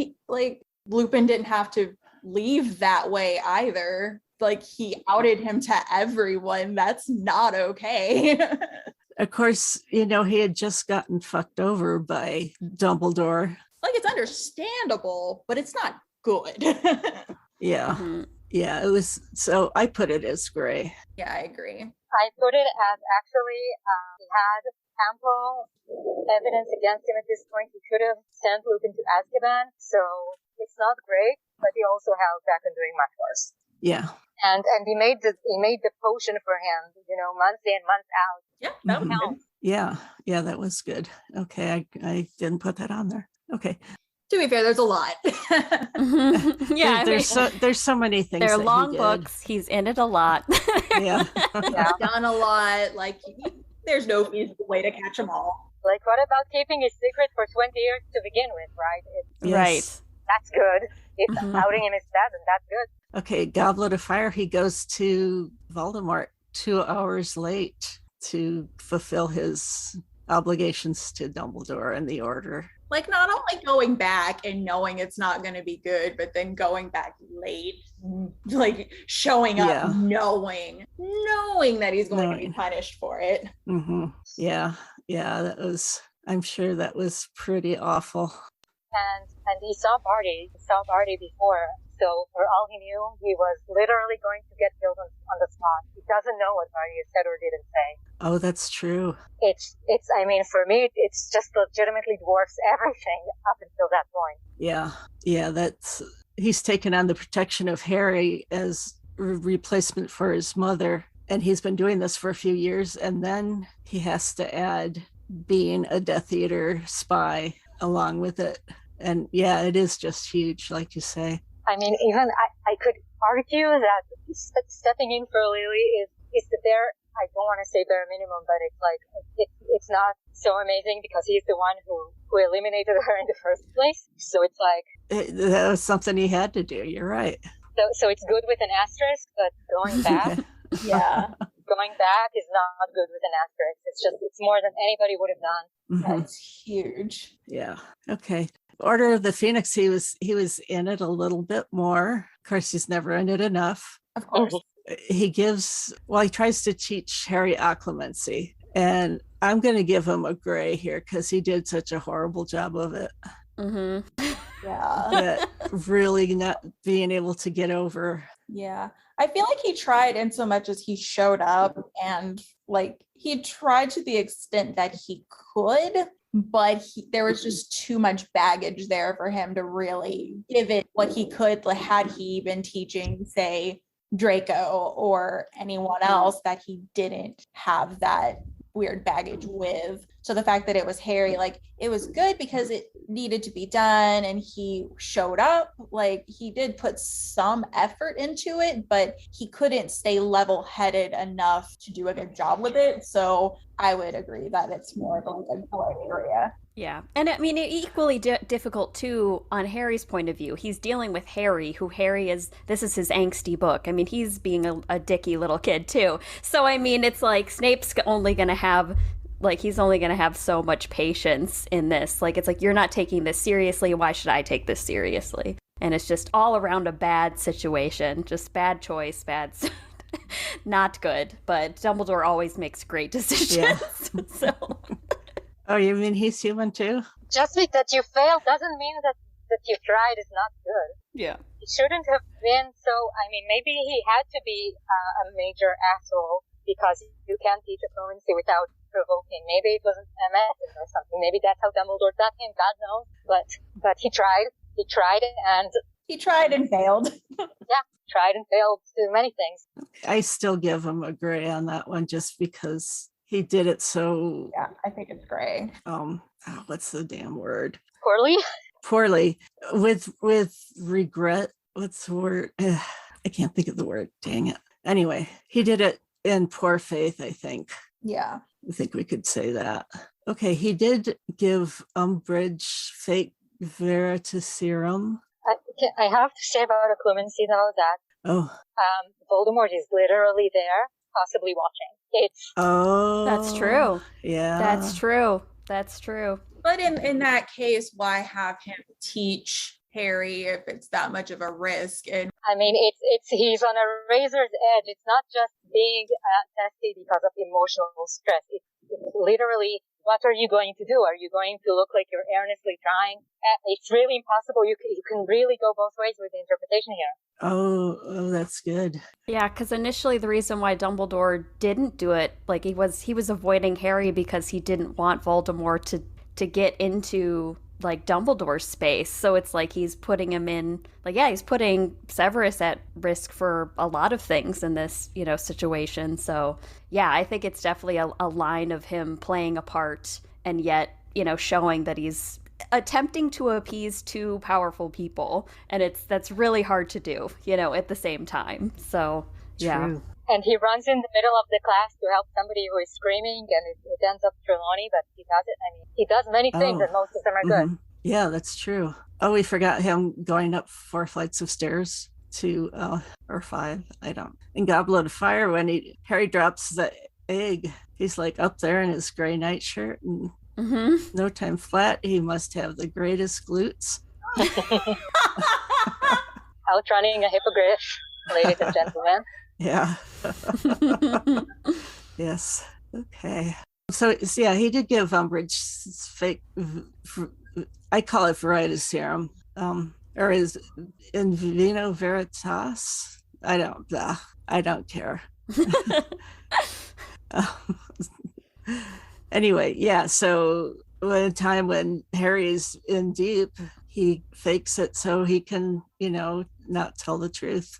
B: Lupin didn't have to leave that way either. Like, he outed him to everyone. That's not okay.
A: Of course, he had just gotten fucked over by Dumbledore.
B: Like, it's understandable, but it's not good.
A: Yeah.
D: Mm-hmm.
A: Yeah, it was. So I put it as gray.
B: Yeah, I agree.
C: I put it as actually he had ample evidence against him at this point. He could have sent Lupin to Azkaban, so it's not great, but he also held back on doing much worse.
A: Yeah.
C: And he made the potion for him, months in, months out.
B: Yeah, that was good.
A: Yeah, that was good. Okay, I didn't put that on there. Okay.
B: To be fair, there's a lot.
D: Yeah,
A: there's so many things.
D: They're
A: that
D: long
A: he did.
D: books. He's in it a lot.
A: Yeah.
C: Yeah.
B: Done a lot. Like, there's no feasible way to catch them all.
C: Like, what about keeping his secret for 20 years to begin with, right?
A: Yes.
D: Right.
C: That's good. If
D: Mhm.
C: outing him is bad, then that's good.
A: Okay, Goblet of Fire. He goes to Voldemort 2 hours late to fulfill his obligations to Dumbledore and the Order.
B: Like, not only going back and knowing it's not going to be good, but then going back late, like showing up
A: Yeah.
B: knowing that he's going to be punished for it.
A: Mm-hmm. Yeah, that was. I'm sure that was pretty awful.
C: And he saw Barty before, so for all he knew, he was literally going to get killed on the spot. He doesn't know what Barty said or didn't say.
A: Oh, that's true.
C: It's I mean, for me, it's just legitimately dwarfs everything up until that point.
A: Yeah, that's. He's taken on the protection of Harry as a replacement for his mother, and he's been doing this for a few years, and then he has to add being a Death Eater spy along with it. And yeah, it is just huge, like you say.
C: I mean, even I could argue that stepping in for Lily is the bare, I don't want to say bare minimum, but it's like, it's not so amazing because he's the one who eliminated her in the first place. So it's like...
A: That was something he had to do, you're right.
C: So it's good with an asterisk, but going back...
B: Yeah.
C: Going back is not good with an asterisk. It's more than anybody would have done.
A: Mm-hmm.
B: That's huge.
A: Yeah. Okay. Order of the Phoenix, he was in it a little bit more. Of course, he's never in it enough.
B: Of course.
A: He tries to teach Harry occlumency, and I'm going to give him a gray here because he did such a horrible job of it.
B: Yeah.
A: that really not being able to get over.
B: Yeah. I feel like he tried in so much as he showed up, and like he tried to the extent that he could, but there was just too much baggage there for him to really give it what he could. Like, had he been teaching, say, Draco or anyone else that he didn't have that weird baggage with. So the fact that it was Harry, like, it was good because it needed to be done and he showed up. Like, he did put some effort into it, but he couldn't stay level-headed enough to do a good job with it. So I would agree that it's more of like a gray area.
D: Yeah. And I mean, equally difficult too on Harry's point of view. He's dealing with Harry, who this is his angsty book. I mean, he's being a dicky little kid too. So, I mean, it's like Snape's only going to have, like, he's only going to have so much patience in this. Like, it's like, you're not taking this seriously. Why should I take this seriously? And it's just all around a bad situation. Just bad choice, not good. But Dumbledore always makes great decisions. Yeah. So...
A: Oh, you mean he's human too?
C: Just because you failed doesn't mean that you tried is not good.
D: Yeah.
C: It shouldn't have been so. I mean, maybe he had to be a major asshole because you can't teach a fluency without provoking. Maybe it wasn't a method or something. Maybe that's how Dumbledore got him. God knows. But he tried. He tried and
B: failed.
C: Yeah, tried and failed to do many things.
A: I still give him a gray on that one just because he did it so...
B: Yeah, I think it's gray.
A: What's the damn word?
C: Poorly.
A: With regret. What's the word? I can't think of the word. Dang it. Anyway, he did it in poor faith, I think.
B: Yeah.
A: I think we could say that. Okay, he did give Umbridge fake Veritaserum.
C: I have to say about Occlumency, though, that Voldemort is literally there, possibly watching.
D: That's true.
A: Yeah.
D: That's true.
B: But in that case, why have him teach Harry if it's that much of a risk? And
C: I mean, he's on a razor's edge. It's not just being tested because of emotional stress. It's literally, what are you going to do? Are you going to look like you're earnestly trying? It's really impossible. You can really go both ways with the interpretation here.
A: Oh, that's good.
D: Yeah, because initially the reason why Dumbledore didn't do it, like he was avoiding Harry because he didn't want Voldemort to get into like Dumbledore's space. So it's like he's putting him in, like, yeah, he's putting Severus at risk for a lot of things in this, situation. So yeah, I think it's definitely a line of him playing a part and yet, showing that he's attempting to appease two powerful people, and that's really hard to do, at the same time. So yeah.
A: True.
C: And he runs in the middle of the class to help somebody who is screaming, and it ends up Trelawney, but he does it. I mean, he does many things, and most of them are good.
A: Yeah, that's true. Oh, we forgot him going up 4 flights of stairs to, or 5, I don't. In Goblet of Fire, when Harry drops the egg, he's like up there in his gray nightshirt and no time flat. He must have the greatest glutes.
C: Outrunning a hippogriff, ladies and gentlemen.
A: Yeah. Yes. Okay. So yeah, he did give Umbridge fake, I call it Veritaserum, or is in Vino Veritas. I don't care. Anyway, yeah. So one time when Harry's in deep, he fakes it so he can, not tell the truth.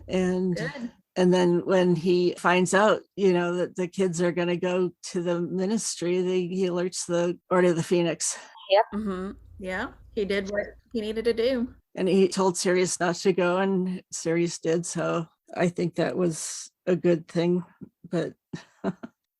A: And good. And then when he finds out, that the kids are going to go to the ministry, he alerts the Order of the Phoenix.
C: Yep.
B: Yeah, he did what he needed to do.
A: And he told Sirius not to go, and Sirius did. So I think that was a good thing. But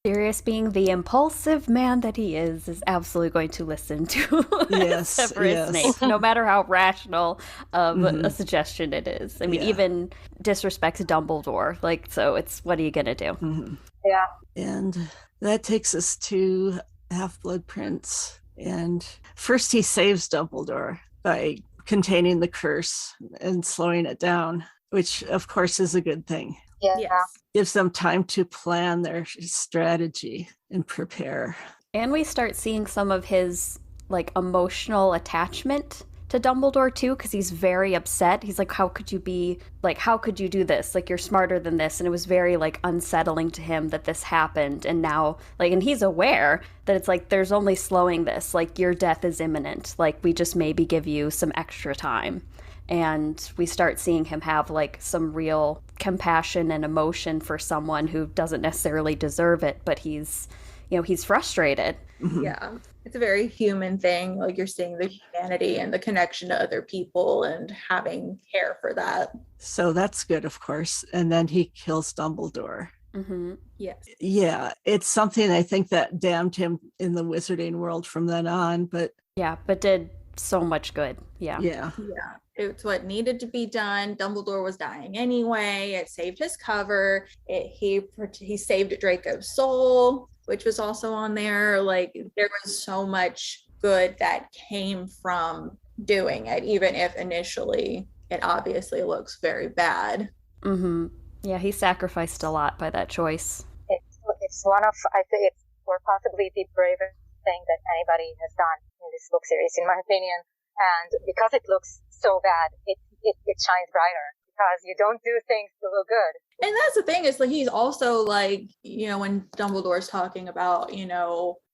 D: Sirius, being the impulsive man that he is absolutely going to listen to Severus Snape, no matter how rational of a suggestion it is. I mean, even disrespects Dumbledore. Like, so it's, what are you going to do?
C: Yeah.
A: And that takes us to Half-Blood Prince. And first he saves Dumbledore by containing the curse and slowing it down, which of course is a good thing.
C: Yeah.
B: Yes.
A: Gives them time to plan their strategy and prepare.
D: And we start seeing some of his like emotional attachment to Dumbledore too, because he's very upset. He's like, how could you do this? Like, you're smarter than this. And it was very like unsettling to him that this happened. And now, like, and he's aware that it's like, there's only slowing this, like, your death is imminent. Like, we just maybe give you some extra time. And we start seeing him have like some real compassion and emotion for someone who doesn't necessarily deserve it, but he's frustrated.
B: Yeah. It's a very human thing. Like, you're seeing the humanity and the connection to other people and having care for that.
A: So that's good, of course. And then he kills Dumbledore.
B: Yes.
A: Yeah, it's something I think that damned him in the wizarding world from then on, but
D: did so much good. Yeah.
B: It's what needed to be done. Dumbledore was dying anyway. It saved his cover. He saved Draco's soul, which was also on there. Like, there was so much good that came from doing it, even if initially it obviously looks very bad.
D: Yeah, he sacrificed a lot by that choice.
C: It's one of, I think it's, or possibly the bravest thing that anybody has done in this book series, in my opinion. And because it looks so bad, it shines brighter, because you don't do things to look good.
B: And that's the thing, is like, he's also like, when Dumbledore's talking about,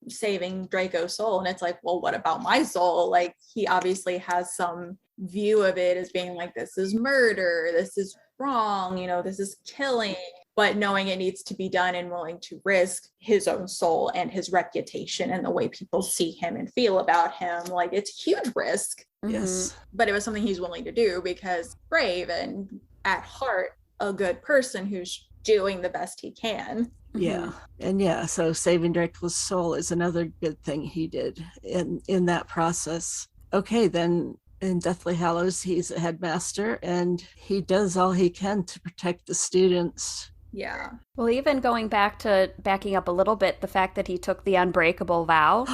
B: saving Draco's soul, and it's like, well, what about my soul? Like, he obviously has some view of it as being like, this is murder, this is wrong, this is killing, but knowing it needs to be done and willing to risk his own soul and his reputation and the way people see him and feel about him. Like, it's a huge risk.
A: yes.
B: But it was something he's willing to do because brave and at heart a good person who's doing the best he can.
A: Yeah. And so saving Draco's soul is another good thing he did in that process. Okay, then in Deathly Hallows, he's a headmaster and he does all he can to protect the students.
B: Yeah.
D: Well, even backing up a little bit, the fact that he took the unbreakable vow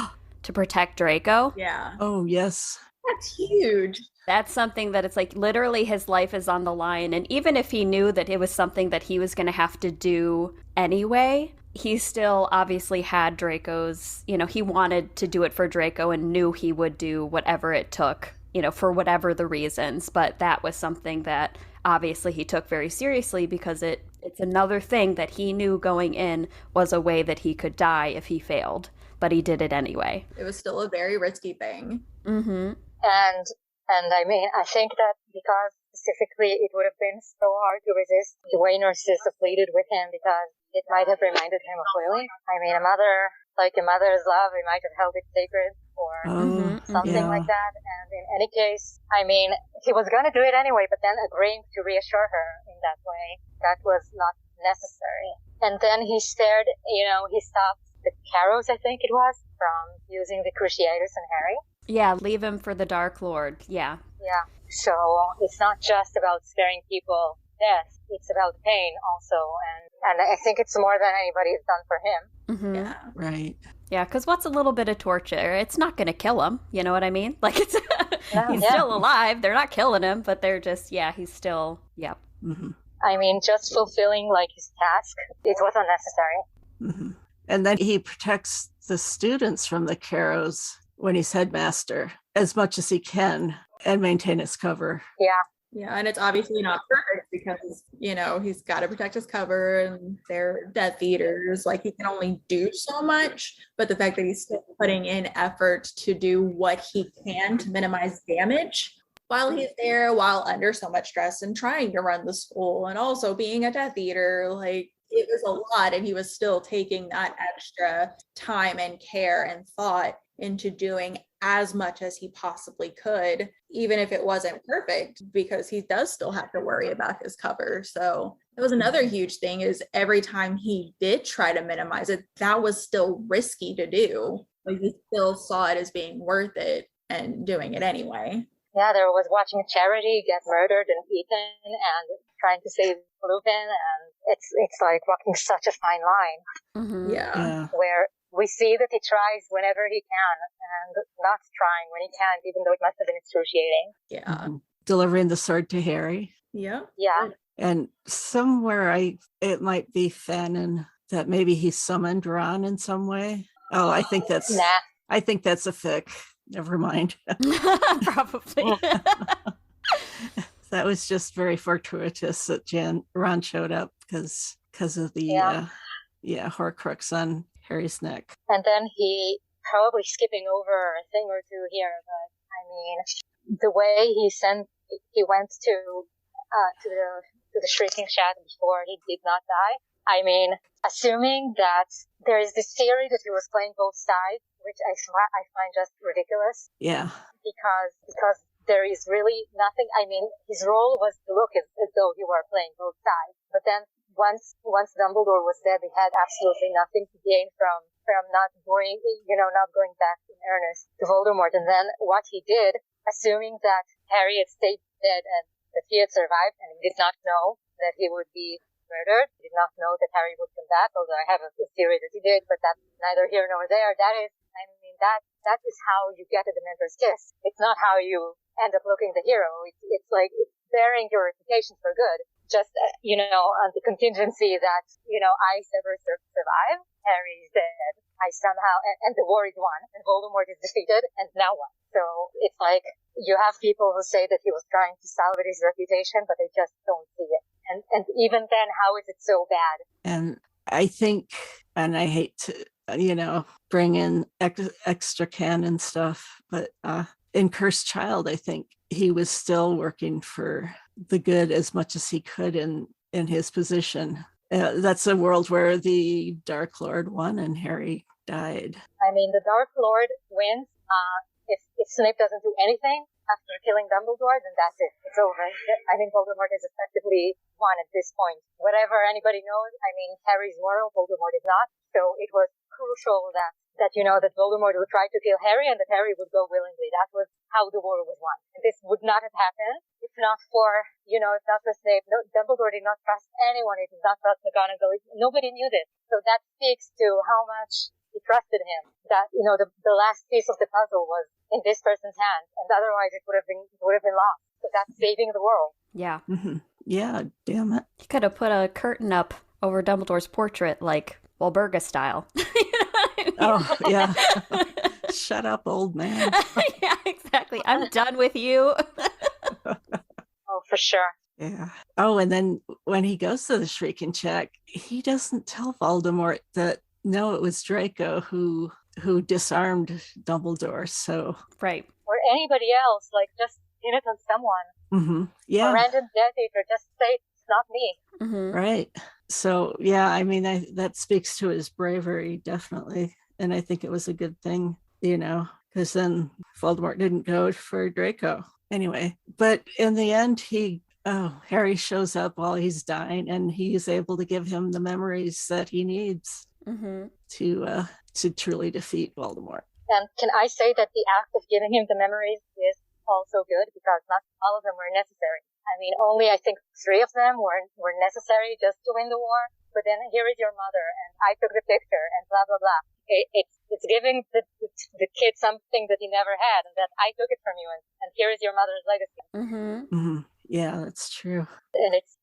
D: to protect Draco.
B: Yeah.
A: Oh, yes.
B: That's huge.
D: That's something that it's like literally his life is on the line. And even if he knew that it was something that he was going to have to do anyway, he still obviously had Draco's, he wanted to do it for Draco and knew he would do whatever it took, for whatever the reasons. But that was something that obviously he took very seriously, because it's another thing that he knew going in was a way that he could die if he failed. But he did it anyway.
B: It was still a very risky thing.
C: And I mean, I think that because specifically it would have been so hard to resist, the way nurses pleaded with him, because it might have reminded him of Lily. I mean, a mother's love, he might have held it sacred or something like that. And in any case, I mean, he was going to do it anyway, but then agreeing to reassure her in that way, that was not necessary. And then he stopped the Carrows, I think it was, from using the Cruciatus and Harry.
D: Yeah, leave him for the Dark Lord. Yeah.
C: Yeah. So it's not just about sparing people death, it's about pain also. And I think it's more than anybody's done for him.
B: Yeah.
A: Right.
D: Yeah, because what's a little bit of torture? It's not going to kill him. You know what I mean? Like, it's he's still alive. They're not killing him, but they're just, he's still,
C: I mean, just fulfilling, like, his task, it was unnecessary.
A: And then he protects the students from the Carrows when he's headmaster as much as he can and maintain his cover.
B: Yeah, and it's obviously not perfect because, he's got to protect his cover and they're Death Eaters. Like, he can only do so much, but the fact that he's still putting in effort to do what he can to minimize damage while he's there, while under so much stress and trying to run the school and also being a Death Eater, like, it was a lot, and he was still taking that extra time and care and thought into doing as much as he possibly could, even if it wasn't perfect, because he does still have to worry about his cover. So that was another huge thing, is every time he did try to minimize it, that was still risky to do, but he still saw it as being worth it and doing it anyway.
C: Yeah, there was watching Charity get murdered and eaten and trying to save Lupin, and it's like walking such a fine line.
B: Yeah.
C: Where we see that he tries whenever he can and not trying when he can't, even though it must have been excruciating.
B: Yeah.
A: Delivering the sword to Harry.
B: Yeah.
A: And somewhere it might be Fanon that maybe he summoned Ron in some way. Oh, I think that's a fic. never mind.
D: Probably.
A: That was just very fortuitous that Ron showed up because of the Horcrux on Harry's neck.
C: And then he probably skipping over a thing or two here, but I mean, the way he went to the Shrieking Shack before he did not die. I mean, assuming that there is this theory that he was playing both sides, which I find just ridiculous.
A: Yeah.
C: Because there is really nothing. I mean, his role was to look as though he were playing both sides. But then once Dumbledore was dead, he had absolutely nothing to gain from not going back in earnest to Voldemort. And then what he did, assuming that Harry had stayed dead and that he had survived, and he did not know that he would be murdered, he did not know that Harry would come back, although I have a theory that he did, but that's neither here nor there. That is how you get a Dementor's kiss. It's not how you end up looking the hero. It's like, it's bearing your reputation for good. Just, on the contingency that, I Severus survive, Harry's dead, I somehow, and the war is won, and Voldemort is defeated, and now what? So it's like, you have people who say that he was trying to salvage his reputation, but they just don't see it. And even then, how is it so bad?
A: And I think, and I hate to, bring in extra canon stuff, but in Cursed Child, I think he was still working for the good as much as he could in his position. That's a world where the Dark Lord won and Harry died.
C: I mean, the Dark Lord wins. If Snape doesn't do anything after killing Dumbledore, then that's it. It's over. I think Voldemort is effectively won at this point. Whatever anybody knows, I mean, Harry's moral, Voldemort is not. So it was crucial that Voldemort would try to kill Harry and that Harry would go willingly. That was how the war was won. And this would not have happened if not for Snape. No, Dumbledore did not trust anyone. He did not trust McGonagall. Nobody knew this. So that speaks to how much he trusted him. That, the last piece of the puzzle was in this person's hands, and otherwise it would have been lost. So that's saving the world.
D: Yeah.
A: Mm-hmm. Yeah, damn it.
D: You could have put a curtain up over Dumbledore's portrait, like Walburga style.
A: Oh, yeah. Shut up, old man.
D: Yeah, exactly. I'm done with you.
C: Oh, for sure.
A: Yeah. Oh, and then when he goes to the Shrieking Shack, he doesn't tell Voldemort that, no, it was Draco who disarmed Dumbledore. So
D: right.
C: Or anybody else, like just pin it on someone.
A: Mm-hmm. Yeah.
C: A random Death Eater, just say it's not me.
D: Mm-hmm.
A: Right. So yeah, I mean, that speaks to his bravery, definitely, and I think it was a good thing, because then Voldemort didn't go for Draco anyway. But in the end, Harry shows up while he's dying, and he's able to give him the memories that he needs.
D: Mm-hmm.
A: To truly defeat Voldemort.
C: And can I say that the act of giving him the memories is also good, because not all of them were necessary. I mean, only I think 3 of them were necessary just to win the war. But then here is your mother, and I took the picture, and blah blah blah. It's giving the kid something that he never had, and that I took it from you, and here is your mother's legacy.
D: Mm-hmm.
A: Mm-hmm. Yeah, that's true.
C: And it's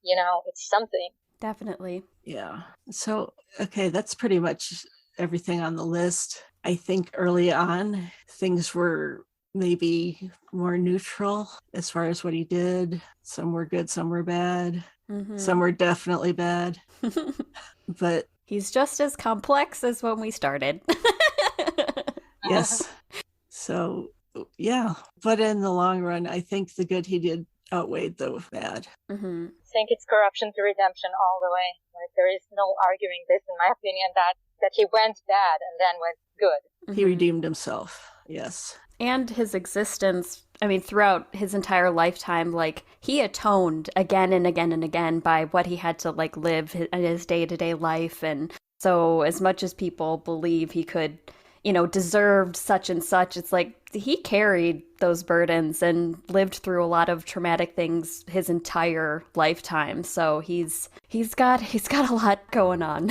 C: it's something.
D: Definitely.
A: Yeah. So okay, that's pretty much everything on the list. I think early on things were maybe more neutral as far as what he did. Some were good, some were bad.
D: Mm-hmm.
A: Some were definitely bad. But
D: he's just as complex as when we started.
A: Yes. So yeah, but in the long run, I think the good he did outweighed the bad.
D: Mm-hmm.
C: I think it's corruption to redemption all the way. Like, there is no arguing this, in my opinion, that he went bad and then went good.
D: Mm-hmm.
A: He redeemed himself. Yes.
D: And his existence, I mean, throughout his entire lifetime, like, he atoned again and again and again by what he had to, like, live in his day-to-day life. And so as much as people believe he could, deserved such and such, it's like he carried those burdens and lived through a lot of traumatic things his entire lifetime. So he's got a lot going on.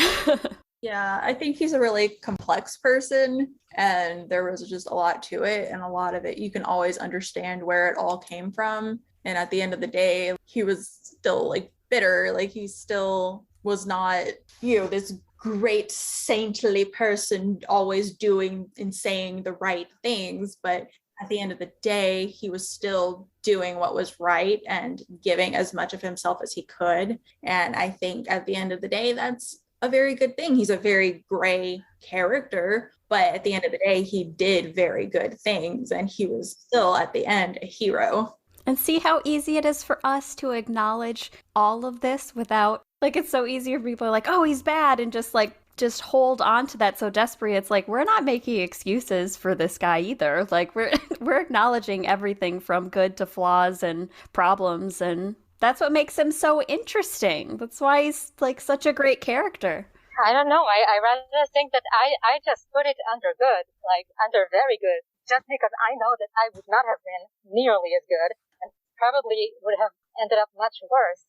B: Yeah, I think he's a really complex person, and there was just a lot to it, and a lot of it you can always understand where it all came from. And at the end of the day, he was still like bitter, like he still was not, this great saintly person always doing and saying the right things, but at the end of the day, he was still doing what was right and giving as much of himself as he could. And I think at the end of the day, that's a very good thing. He's a very gray character, but at the end of the day, he did very good things, and he was still at the end a hero.
D: And see how easy it is for us to acknowledge all of this without, like, it's so easy for people like, oh, he's bad, and just hold on to that so desperately. It's like, we're not making excuses for this guy either. Like, we're acknowledging everything from good to flaws and problems, and that's what makes him so interesting. That's why he's like such a great character.
C: I don't know. I rather think that I just put it under good, like under very good, just because I know that I would not have been nearly as good and probably would have ended up much worse.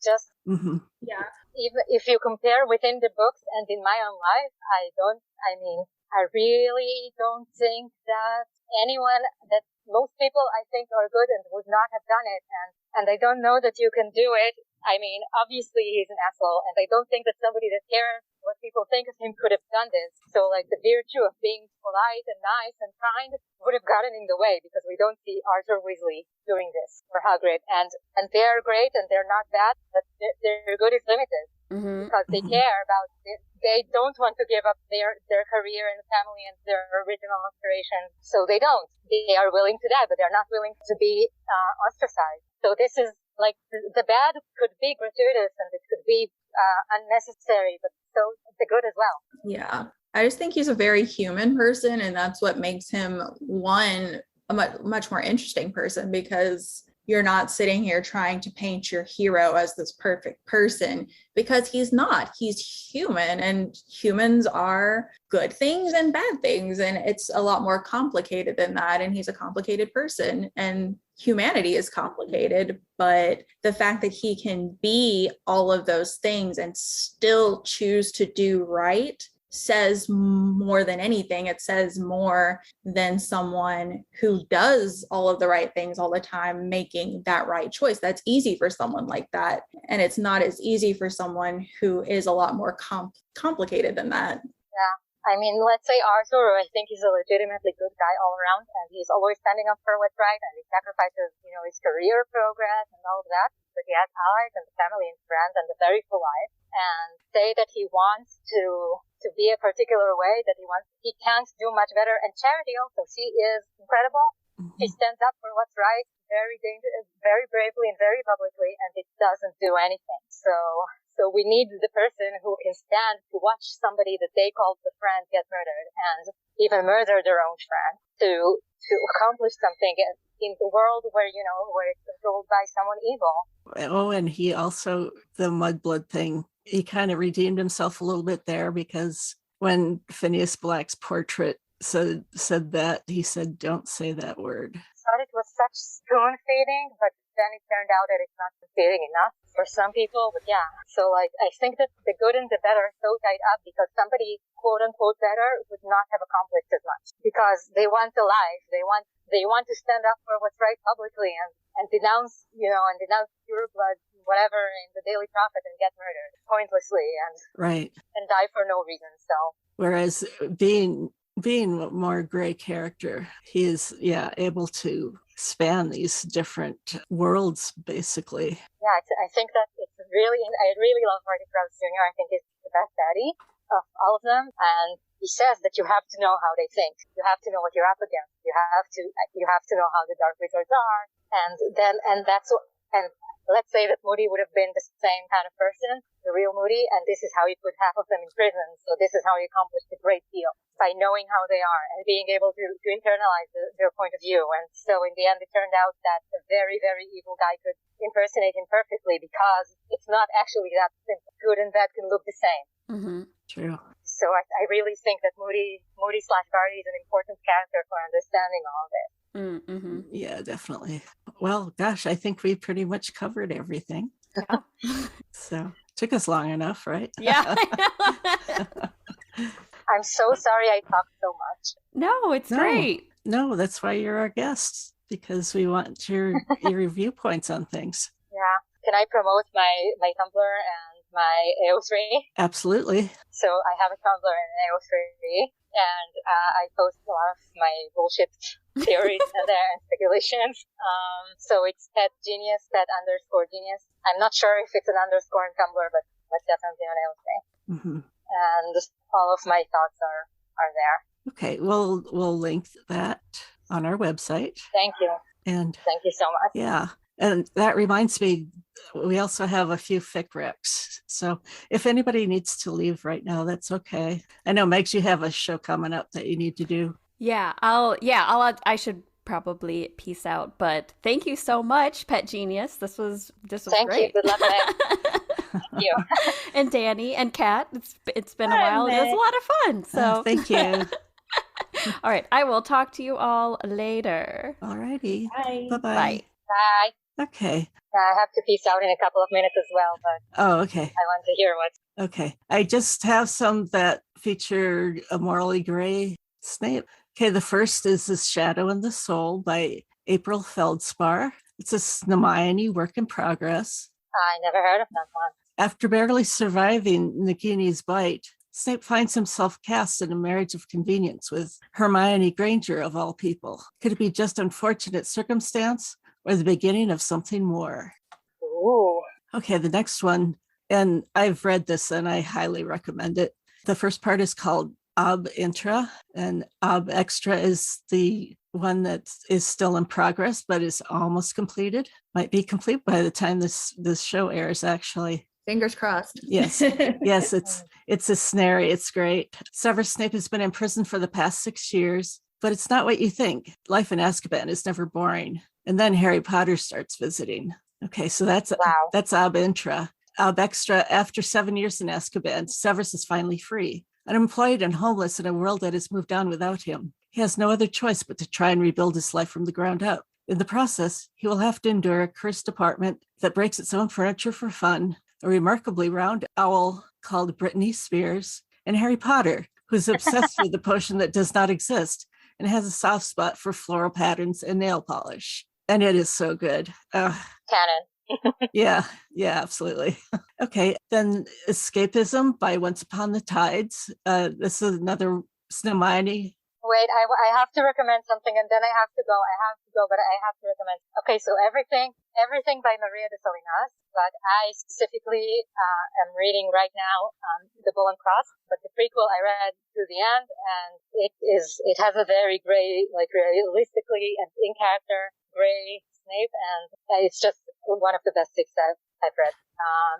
B: Yeah.
C: Even if you compare within the books and in my own life, I really don't think that most people I think are good and would not have done it. And I don't know that you can do it. I mean, obviously he's an asshole, and I don't think that somebody that cares what people think of him could have done this. So like the virtue of being polite and nice and kind would have gotten in the way, because we don't see Arthur Weasley doing this, or Hagrid. And they're great and they're not bad, but their good is limited. Because they care about it. They don't want to give up their career and family and their original aspiration. So they don't. They are willing to die, but they're not willing to be ostracized. So this is like the bad could be gratuitous and it could be unnecessary, but so the good as well.
B: Yeah. I just think he's a very human person, and that's what makes him a much more interesting person, because you're not sitting here trying to paint your hero as this perfect person, because he's not. He's human, and humans are good things and bad things, and it's a lot more complicated than that. And he's a complicated person, and humanity is complicated, but the fact that he can be all of those things and still choose to do right says more than anything. It says more than someone who does all of the right things all the time, making that right choice. That's easy for someone like that. And it's not as easy for someone who is a lot more complicated than that.
C: Yeah. I mean, let's say Arthur, I think he's a legitimately good guy all around, and he's always standing up for what's right, and he sacrifices, his career progress and all of that. But he has allies and family and friends and a very full life. And say that he wants to be a particular way, that he can't do much better. And Charity also, she is incredible. She stands up for what's right, very bravely and very publicly, and it doesn't do anything. So we need the person who can stand to watch somebody that they called the friend get murdered, and even murder their own friend, to accomplish something in the world where it's controlled by someone evil.
A: Oh, and he also, the mudblood thing, he kind of redeemed himself a little bit there, because when Phineas Black's portrait said that, he said, "Don't say that word."
C: I thought it was such spoon feeding, but then it turned out that it's not spoon feeding enough for some people. But yeah, so I think that the good and the better are so tied up, because somebody quote unquote better would not have accomplished as much, because they want the life, they want to stand up for what's right publicly and denounce pure blood, whatever, in the Daily Prophet, and get murdered pointlessly and die for no reason. So
A: whereas being a more gray character, he is able to span these different worlds, basically.
C: Yeah, I think that I really love Marty Krause Jr. I think he's the best daddy of all of them, and he says that you have to know how they think. You have to know what you're up against. You have to know how the Dark Wizards are, and let's say that Moody would have been the same kind of person, the real Moody, and this is how he put half of them in prison. So this is how he accomplished a great deal, by knowing how they are and being able to internalize their point of view. And so in the end, it turned out that a very, very evil guy could impersonate him perfectly, because it's not actually that simple. Good and bad can look the same.
A: Mm-hmm. True.
C: So I really think that Moody/Barty is an important character for understanding all this.
A: Mm-hmm. Yeah, definitely. Well, gosh, I think we pretty much covered everything.
D: Yeah.
A: So took us long enough, right?
D: Yeah.
C: I'm so sorry I talked so much.
D: No, it's great.
A: No, that's why you're our guest, because we want your viewpoints on things.
C: Yeah. Can I promote my Tumblr and my AO3?
A: Absolutely.
C: So I have a Tumblr in AO3, and I post a lot of my bullshit theories in there and speculations. So it's pet_genius. I'm not sure if it's an underscore in Tumblr, but definitely on AO3.
A: Mm-hmm.
C: And all of my thoughts are there.
A: Okay, we'll link that on our website.
C: Thank you.
A: And
C: thank you so much.
A: Yeah. And that reminds me, we also have a few fic recs. So if anybody needs to leave right now, that's okay. I know, Megs, you have a show coming up that you need to do.
D: I should probably peace out, but thank you so much, Pet Genius. This was
C: thank
D: great.
C: You. Good luck, Meg. Thank you.
D: And Danny and Kat, it's been a while. Meg. It was a lot of fun. So
A: thank you.
D: All right. I will talk to you all later.
A: All righty.
B: Bye.
A: Bye-bye.
C: Bye.
A: Okay.
C: I have to peace out in a couple of minutes as well, but
A: oh, okay.
C: I want to hear what.
A: Okay. I just have some that feature a morally gray Snape. Okay, the first is The Shadow and the Soul by April Feldspar. It's a Hermione work in progress.
C: I never heard of that one.
A: After barely surviving Nagini's bite, Snape finds himself cast in a marriage of convenience with Hermione Granger, of all people. Could it be just unfortunate circumstance or the beginning of something more?
C: Ooh.
A: Okay, the next one, and I've read this and I highly recommend it. The first part is called Ob Intra, and Ob Extra is the one that is still in progress, but is almost completed. Might be complete by the time this show airs, actually.
B: Fingers crossed.
A: Yes. Yes, it's a snare. It's great. Severus Snape has been in prison for the past 6 years, but it's not what you think. Life in Azkaban is never boring. And then Harry Potter starts visiting. Okay, so that's Ob Intra. Ob Extra, after 7 years in Azkaban, Severus is finally free. Unemployed and homeless in a world that has moved on without him. He has no other choice but to try and rebuild his life from the ground up. In the process, he will have to endure a cursed apartment that breaks its own furniture for fun, a remarkably round owl called Brittany Spears, and Harry Potter, who's obsessed with the potion that does not exist and has a soft spot for floral patterns and nail polish. And it is so good.
C: Canon.
A: Yeah, absolutely. Okay, then Escapism by Once Upon the Tides. This is another Hermione.
C: Wait, I have to recommend something, and then I have to go, but I have to recommend. Okay, so everything by Maria de Salinas, but I specifically am reading right now The Bull and Cross, but the prequel I read to the end, and it has a very gray, like realistically and in character gray Snape, and it's just one of the best fics I've read.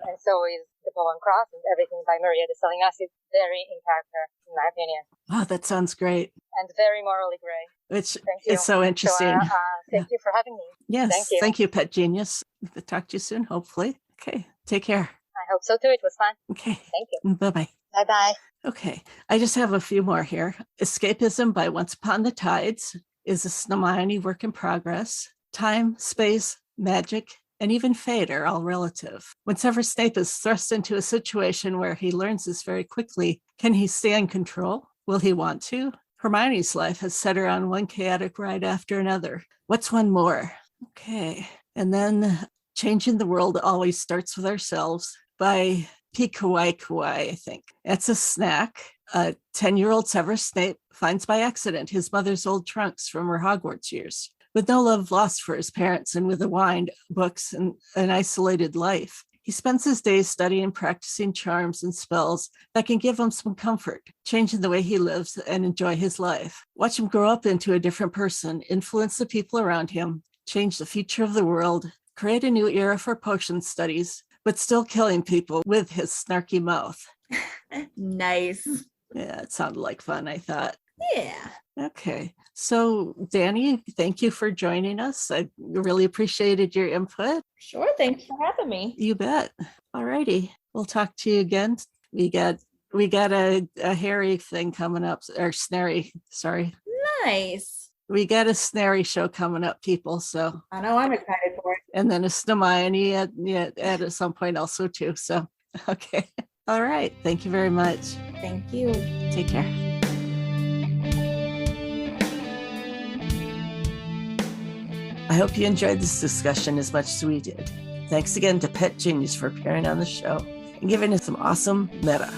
C: And so is The Bull and Cross, and everything by Maria de Salinas is very in character, in my opinion.
A: Oh, that sounds great.
C: And very morally gray.
A: Which is so interesting.
C: So, thank you for having me.
A: Yes, thank you, Pet Genius. I'll talk to you soon, hopefully. Okay, take care.
C: I hope so too. It was fun.
A: Okay.
C: Thank you.
A: Bye-bye.
C: Bye-bye.
A: Okay, I just have a few more here. Escapism by Once Upon the Tides is a Hermione work in progress. Time, space, magic, and even fate are all relative. When Severus Snape is thrust into a situation where he learns this very quickly, can he stay in control? Will he want to? Hermione's life has set her on one chaotic ride after another. What's one more? Okay. And then Changing the World Always Starts with Ourselves by P. Kawai, I think. It's a snack. A 10-year-old Severus Snape finds by accident his mother's old trunks from her Hogwarts years. With no love lost for his parents and with a wine, books, and an isolated life, he spends his days studying and practicing charms and spells that can give him some comfort, changing the way he lives and enjoy his life. Watch him grow up into a different person, influence the people around him, change the future of the world, create a new era for potion studies, but still killing people with his snarky mouth.
B: Nice.
A: Yeah, it sounded like fun, I thought.
B: Yeah.
A: Okay. So, Danny, thank you for joining us. I really appreciated your input.
B: Sure. Thanks for having me.
A: You bet. All righty. We'll talk to you again. We got a hairy thing coming up, or snary, sorry.
B: Nice.
A: We got a snary show coming up, people. So
B: I know I'm excited for it.
A: And then a Hermione at some point also too. So, okay. All right. Thank you very much.
B: Thank you.
A: Take care. I hope you enjoyed this discussion as much as we did. Thanks again to Pet Genius for appearing on the show. and giving us some awesome meta.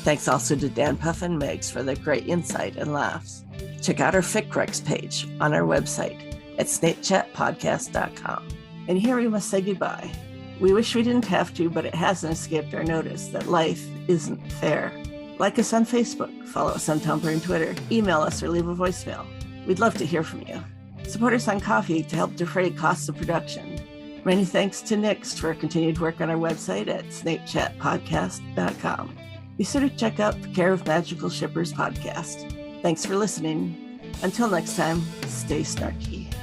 A: Thanks also to danpuff and Megs for their great insight and laughs. Check out our FicRecs page on our website at snapechatpodcast.com. And here we must say goodbye. We wish we didn't have to, but it hasn't escaped our notice that life isn't fair. Like us on Facebook, follow us on Tumblr and Twitter, email us or leave a voicemail. We'd love to hear from you. Support us on Ko-fi to help defray costs of production. Many thanks to Nix for continued work on our website at snapechatpodcast.com. Be sure to check out the Care of Magical Shippers podcast. Thanks for listening. Until next time, stay snarky.